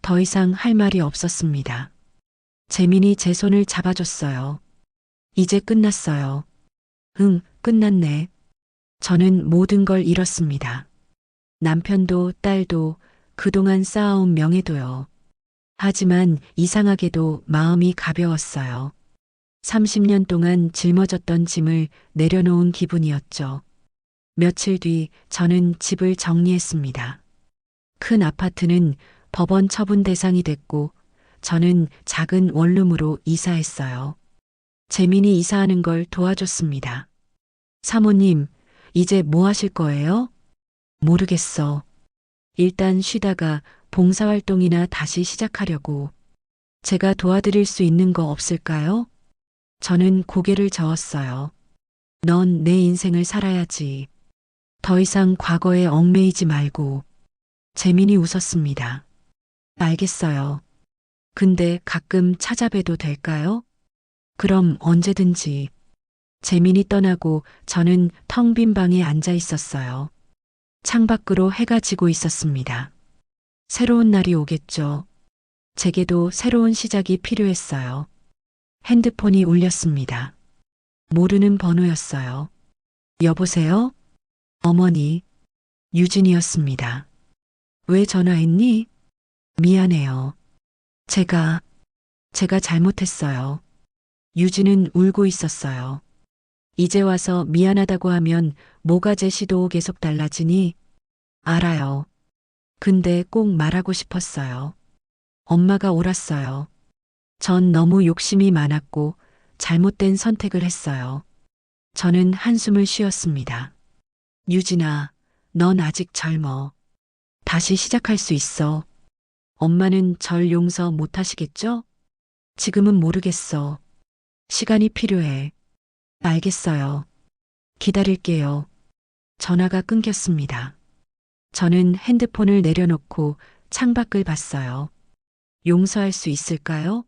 더 이상 할 말이 없었습니다. 재민이 제 손을 잡아줬어요. 이제 끝났어요. 응, 끝났네. 저는 모든 걸 잃었습니다. 남편도 딸도 그동안 쌓아온 명예도요. 하지만 이상하게도 마음이 가벼웠어요. 30년 동안 짊어졌던 짐을 내려놓은 기분이었죠. 며칠 뒤 저는 집을 정리했습니다. 큰 아파트는 법원 처분 대상이 됐고 저는 작은 원룸으로 이사했어요. 재민이 이사하는 걸 도와줬습니다. 사모님, 이제 뭐 하실 거예요? 모르겠어. 일단 쉬다가 봉사활동이나 다시 시작하려고. 제가 도와드릴 수 있는 거 없을까요? 저는 고개를 저었어요. 넌 내 인생을 살아야지. 더 이상 과거에 얽매이지 말고. 재민이 웃었습니다. 알겠어요. 근데 가끔 찾아뵈도 될까요? 그럼 언제든지. 재민이 떠나고 저는 텅 빈 방에 앉아 있었어요. 창밖으로 해가 지고 있었습니다. 새로운 날이 오겠죠. 제게도 새로운 시작이 필요했어요. 핸드폰이 울렸습니다. 모르는 번호였어요. 여보세요? 어머니, 유진이었습니다. 왜 전화했니? 미안해요. 제가 잘못했어요. 유진은 울고 있었어요. 이제 와서 미안하다고 하면 뭐가 제시도 계속 달라지니? 알아요. 근데 꼭 말하고 싶었어요. 엄마가 옳았어요. 전 너무 욕심이 많았고 잘못된 선택을 했어요. 저는 한숨을 쉬었습니다. 유진아, 넌 아직 젊어. 다시 시작할 수 있어. 엄마는 절 용서 못 하시겠죠? 지금은 모르겠어. 시간이 필요해. 알겠어요. 기다릴게요. 전화가 끊겼습니다. 저는 핸드폰을 내려놓고 창밖을 봤어요. 용서할 수 있을까요?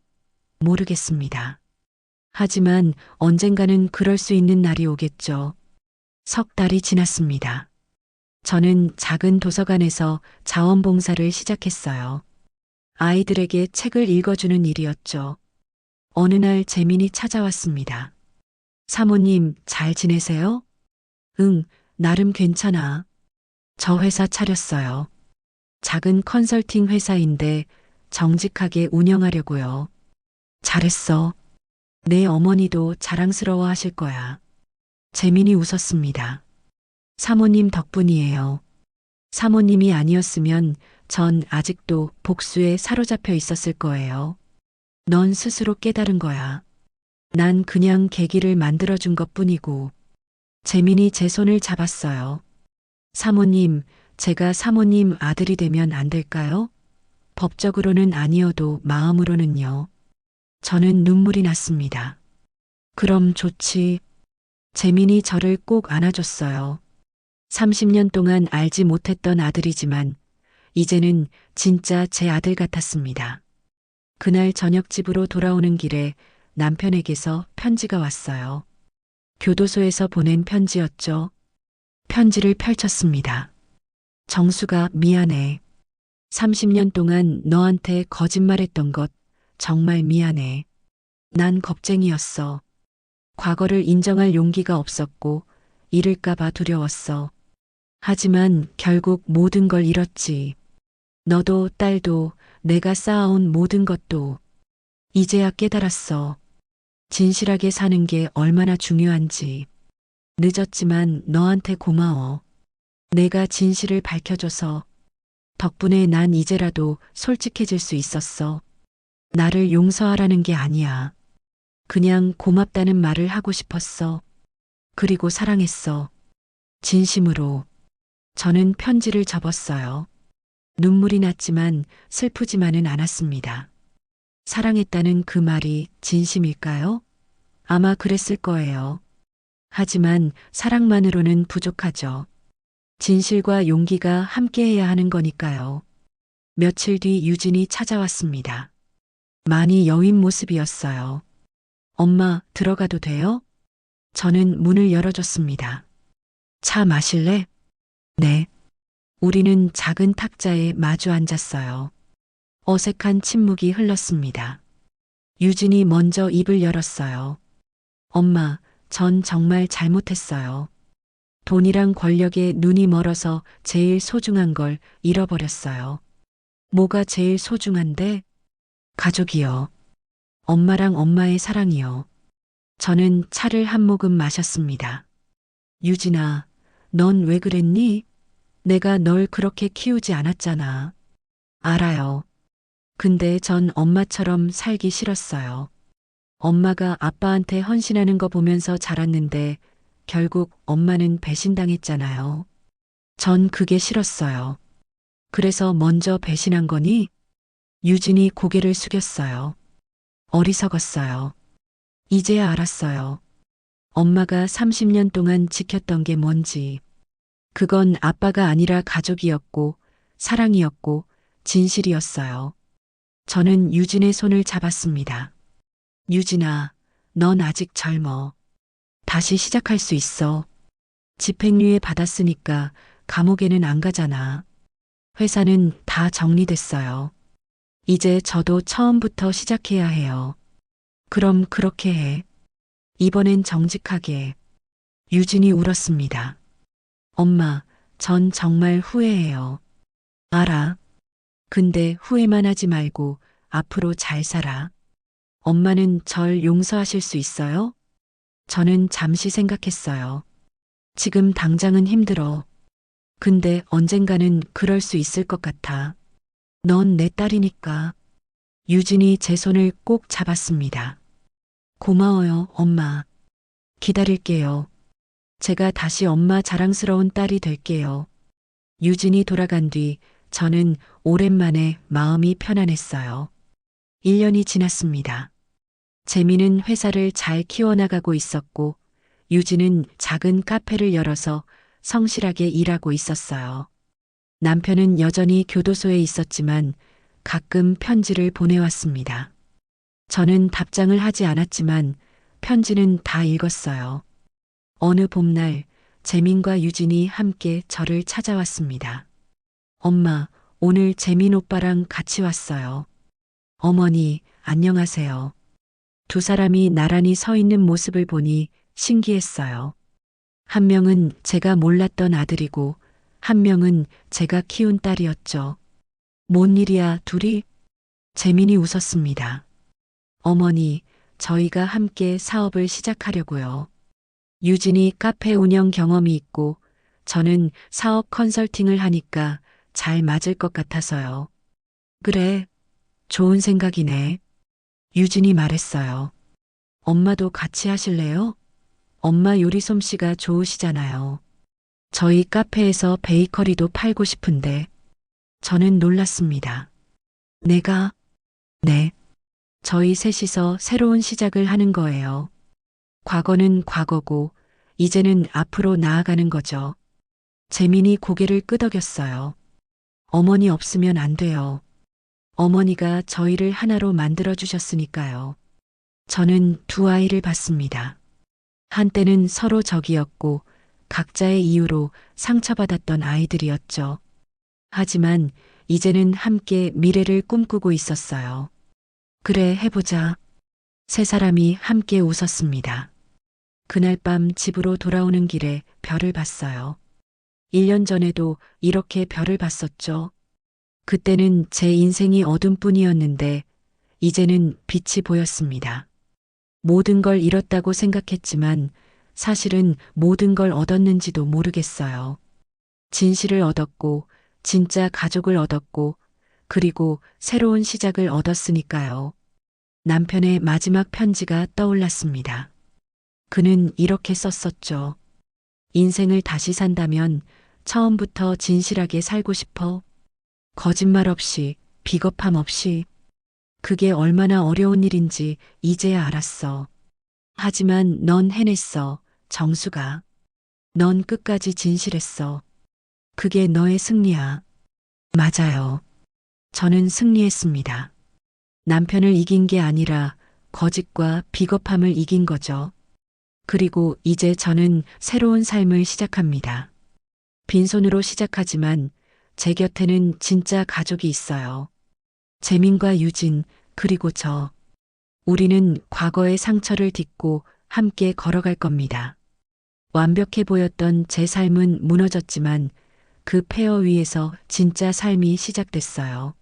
모르겠습니다. 하지만 언젠가는 그럴 수 있는 날이 오겠죠. 석 달이 지났습니다. 저는 작은 도서관에서 자원봉사를 시작했어요. 아이들에게 책을 읽어주는 일이었죠. 어느 날 재민이 찾아왔습니다. 사모님, 잘 지내세요? 응, 나름 괜찮아. 저 회사 차렸어요. 작은 컨설팅 회사인데 정직하게 운영하려고요. 잘했어. 내 어머니도 자랑스러워 하실 거야. 재민이 웃었습니다. 사모님 덕분이에요. 사모님이 아니었으면 전 아직도 복수에 사로잡혀 있었을 거예요. 넌 스스로 깨달은 거야. 난 그냥 계기를 만들어준 것 뿐이고. 재민이 제 손을 잡았어요. 사모님, 제가 사모님 아들이 되면 안 될까요? 법적으로는 아니어도 마음으로는요. 저는 눈물이 났습니다. 그럼 좋지. 재민이 저를 꼭 안아줬어요. 30년 동안 알지 못했던 아들이지만 이제는 진짜 제 아들 같았습니다. 그날 저녁 집으로 돌아오는 길에 남편에게서 편지가 왔어요. 교도소에서 보낸 편지였죠. 편지를 펼쳤습니다. 정수가 미안해. 30년 동안 너한테 거짓말했던 것 정말 미안해. 난 겁쟁이였어. 과거를 인정할 용기가 없었고 잃을까봐 두려웠어. 하지만 결국 모든 걸 잃었지. 너도 딸도 내가 쌓아온 모든 것도. 이제야 깨달았어. 진실하게 사는 게 얼마나 중요한지. 늦었지만 너한테 고마워. 내가 진실을 밝혀줘서. 덕분에 난 이제라도 솔직해질 수 있었어. 나를 용서하라는 게 아니야. 그냥 고맙다는 말을 하고 싶었어. 그리고 사랑했어. 진심으로. 저는 편지를 접었어요. 눈물이 났지만 슬프지만은 않았습니다. 사랑했다는 그 말이 진심일까요? 아마 그랬을 거예요. 하지만 사랑만으로는 부족하죠. 진실과 용기가 함께해야 하는 거니까요. 며칠 뒤 유진이 찾아왔습니다. 많이 여윈 모습이었어요. 엄마, 들어가도 돼요? 저는 문을 열어줬습니다. 차 마실래? 네. 우리는 작은 탁자에 마주 앉았어요. 어색한 침묵이 흘렀습니다. 유진이 먼저 입을 열었어요. 엄마, 전 정말 잘못했어요. 돈이랑 권력에 눈이 멀어서 제일 소중한 걸 잃어버렸어요. 뭐가 제일 소중한데? 가족이요. 엄마랑 엄마의 사랑이요. 저는 차를 한 모금 마셨습니다. 유진아, 넌 왜 그랬니? 내가 널 그렇게 키우지 않았잖아. 알아요. 근데 전 엄마처럼 살기 싫었어요. 엄마가 아빠한테 헌신하는 거 보면서 자랐는데 결국 엄마는 배신당했잖아요. 전 그게 싫었어요. 그래서 먼저 배신한 거니? 유진이 고개를 숙였어요. 어리석었어요. 이제야 알았어요. 엄마가 30년 동안 지켰던 게 뭔지. 그건 아빠가 아니라 가족이었고, 사랑이었고, 진실이었어요. 저는 유진의 손을 잡았습니다. 유진아, 넌 아직 젊어. 다시 시작할 수 있어. 집행유예 받았으니까 감옥에는 안 가잖아. 회사는 다 정리됐어요. 이제 저도 처음부터 시작해야 해요. 그럼 그렇게 해. 이번엔 정직하게. 유진이 울었습니다. 엄마, 전 정말 후회해요. 알아. 근데 후회만 하지 말고 앞으로 잘 살아. 엄마는 절 용서하실 수 있어요? 저는 잠시 생각했어요. 지금 당장은 힘들어. 근데 언젠가는 그럴 수 있을 것 같아. 넌 내 딸이니까. 유진이 제 손을 꼭 잡았습니다. 고마워요, 엄마. 기다릴게요. 제가 다시 엄마 자랑스러운 딸이 될게요. 유진이 돌아간 뒤 저는 오랜만에 마음이 편안했어요. 1년이 지났습니다. 재미는 회사를 잘 키워나가고 있었고 유진은 작은 카페를 열어서 성실하게 일하고 있었어요. 남편은 여전히 교도소에 있었지만 가끔 편지를 보내왔습니다. 저는 답장을 하지 않았지만 편지는 다 읽었어요. 어느 봄날 재민과 유진이 함께 저를 찾아왔습니다. 엄마, 오늘 재민 오빠랑 같이 왔어요. 어머니, 안녕하세요. 두 사람이 나란히 서 있는 모습을 보니 신기했어요. 한 명은 제가 몰랐던 아들이고 한 명은 제가 키운 딸이었죠. 뭔 일이야, 둘이? 재민이 웃었습니다. 어머니, 저희가 함께 사업을 시작하려고요. 유진이 카페 운영 경험이 있고 저는 사업 컨설팅을 하니까 잘 맞을 것 같아서요. 그래, 좋은 생각이네. 유진이 말했어요. 엄마도 같이 하실래요? 엄마 요리 솜씨가 좋으시잖아요. 저희 카페에서 베이커리도 팔고 싶은데. 저는 놀랐습니다. 내가? 네. 저희 셋이서 새로운 시작을 하는 거예요. 과거는 과거고 이제는 앞으로 나아가는 거죠. 재민이 고개를 끄덕였어요. 어머니 없으면 안 돼요. 어머니가 저희를 하나로 만들어 주셨으니까요. 저는 두 아이를 봤습니다. 한때는 서로 적이었고 각자의 이유로 상처받았던 아이들이었죠. 하지만 이제는 함께 미래를 꿈꾸고 있었어요. 그래, 해보자. 세 사람이 함께 웃었습니다. 그날 밤 집으로 돌아오는 길에 별을 봤어요. 1년 전에도 이렇게 별을 봤었죠. 그때는 제 인생이 어둠뿐이었는데 이제는 빛이 보였습니다. 모든 걸 잃었다고 생각했지만 사실은 모든 걸 얻었는지도 모르겠어요. 진실을 얻었고 진짜 가족을 얻었고 그리고 새로운 시작을 얻었으니까요. 남편의 마지막 편지가 떠올랐습니다. 그는 이렇게 썼었죠. 인생을 다시 산다면 처음부터 진실하게 살고 싶어. 거짓말 없이, 비겁함 없이. 그게 얼마나 어려운 일인지 이제야 알았어. 하지만 넌 해냈어, 정수가. 넌 끝까지 진실했어. 그게 너의 승리야. 맞아요. 저는 승리했습니다. 남편을 이긴 게 아니라 거짓과 비겁함을 이긴 거죠. 그리고 이제 저는 새로운 삶을 시작합니다. 빈손으로 시작하지만 제 곁에는 진짜 가족이 있어요. 재민과 유진, 그리고 저. 우리는 과거의 상처를 딛고 함께 걸어갈 겁니다. 완벽해 보였던 제 삶은 무너졌지만 그 폐허 위에서 진짜 삶이 시작됐어요.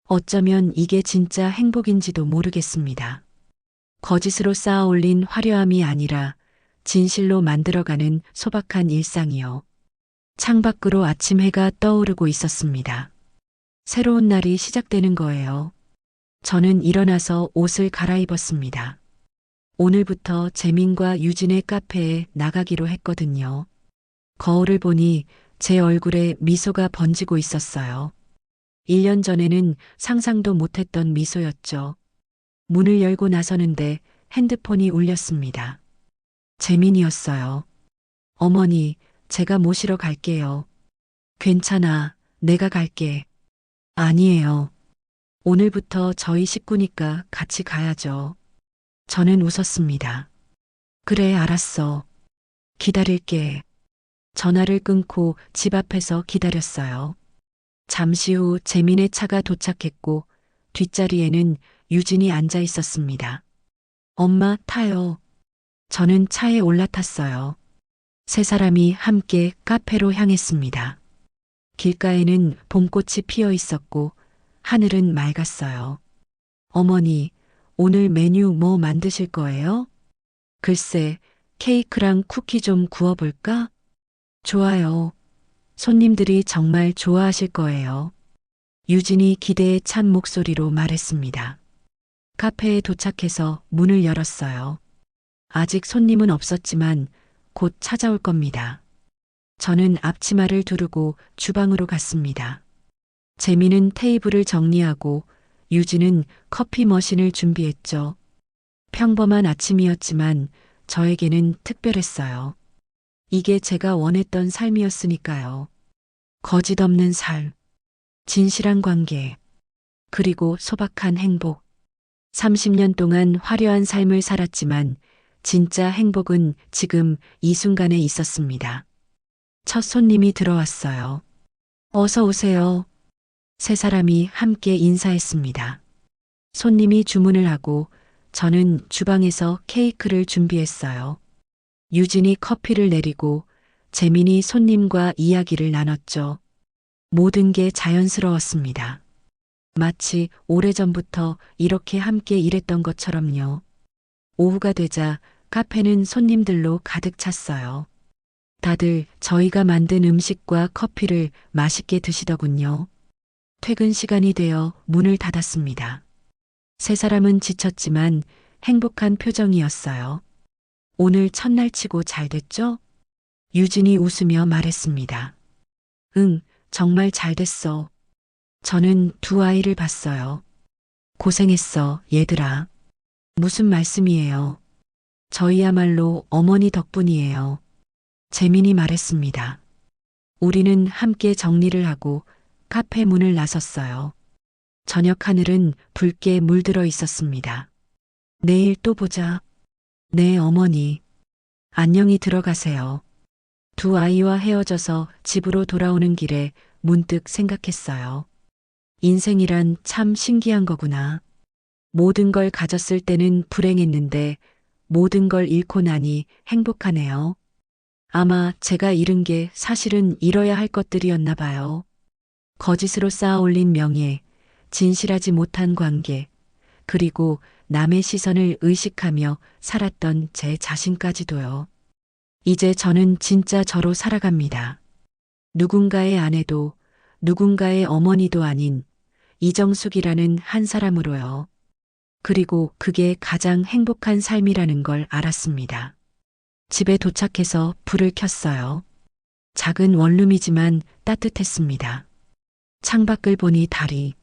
어쩌면 이게 진짜 행복인지도 모르겠습니다. 거짓으로 쌓아 올린 화려함이 아니라 진실로 만들어가는 소박한 일상이요. 창밖으로 아침 해가 떠오르고 있었습니다. 새로운 날이 시작되는 거예요. 저는 일어나서 옷을 갈아입었습니다. 오늘부터 재민과 유진의 카페에 나가기로 했거든요. 거울을 보니 제 얼굴에 미소가 번지고 있었어요. 1년 전에는 상상도 못했던 미소였죠. 문을 열고 나서는데 핸드폰이 울렸습니다. 재민이었어요. 어머니, 제가 모시러 갈게요. 괜찮아, 내가 갈게. 아니에요. 오늘부터 저희 식구니까 같이 가야죠. 저는 웃었습니다. 그래, 알았어. 기다릴게. 전화를 끊고 집 앞에서 기다렸어요. 잠시 후 재민의 차가 도착했고 뒷자리에는 유진이 앉아 있었습니다. 엄마, 타요. 저는 차에 올라탔어요. 세 사람이 함께 카페로 향했습니다. 길가에는 봄꽃이 피어 있었고 하늘은 맑았어요. 어머니, 오늘 메뉴 뭐 만드실 거예요? 글쎄, 케이크랑 쿠키 좀 구워볼까? 좋아요. 손님들이 정말 좋아하실 거예요. 유진이 기대에 찬 목소리로 말했습니다. 카페에 도착해서 문을 열었어요. 아직 손님은 없었지만 곧 찾아올 겁니다. 저는 앞치마를 두르고 주방으로 갔습니다. 재미는 테이블을 정리하고 유진은 커피 머신을 준비했죠. 평범한 아침이었지만 저에게는 특별했어요. 이게 제가 원했던 삶이었으니까요. 거짓 없는 삶, 진실한 관계, 그리고 소박한 행복. 30년 동안 화려한 삶을 살았지만 진짜 행복은 지금 이 순간에 있었습니다. 첫 손님이 들어왔어요. 어서 오세요. 세 사람이 함께 인사했습니다. 손님이 주문을 하고 저는 주방에서 케이크를 준비했어요. 유진이 커피를 내리고 재민이 손님과 이야기를 나눴죠. 모든 게 자연스러웠습니다. 마치 오래전부터 이렇게 함께 일했던 것처럼요. 오후가 되자 카페는 손님들로 가득 찼어요. 다들 저희가 만든 음식과 커피를 맛있게 드시더군요. 퇴근 시간이 되어 문을 닫았습니다. 세 사람은 지쳤지만 행복한 표정이었어요. 오늘 첫날 치고 잘 됐죠? 유진이 웃으며 말했습니다. 응, 정말 잘 됐어. 저는 두 아이를 봤어요. 고생했어, 얘들아. 무슨 말씀이에요? 저희야말로 어머니 덕분이에요. 재민이 말했습니다. 우리는 함께 정리를 하고 카페 문을 나섰어요. 저녁 하늘은 붉게 물들어 있었습니다. 내일 또 보자. 네, 어머니. 안녕히 들어가세요. 두 아이와 헤어져서 집으로 돌아오는 길에 문득 생각했어요. 인생이란 참 신기한 거구나. 모든 걸 가졌을 때는 불행했는데 모든 걸 잃고 나니 행복하네요. 아마 제가 잃은 게 사실은 잃어야 할 것들이었나 봐요. 거짓으로 쌓아 올린 명예, 진실하지 못한 관계, 그리고 남의 시선을 의식하며 살았던 제 자신까지도요. 이제 저는 진짜 저로 살아갑니다. 누군가의 아내도 누군가의 어머니도 아닌 이정숙이라는 한 사람으로요. 그리고 그게 가장 행복한 삶이라는 걸 알았습니다. 집에 도착해서 불을 켰어요. 작은 원룸이지만 따뜻했습니다. 창밖을 보니 달이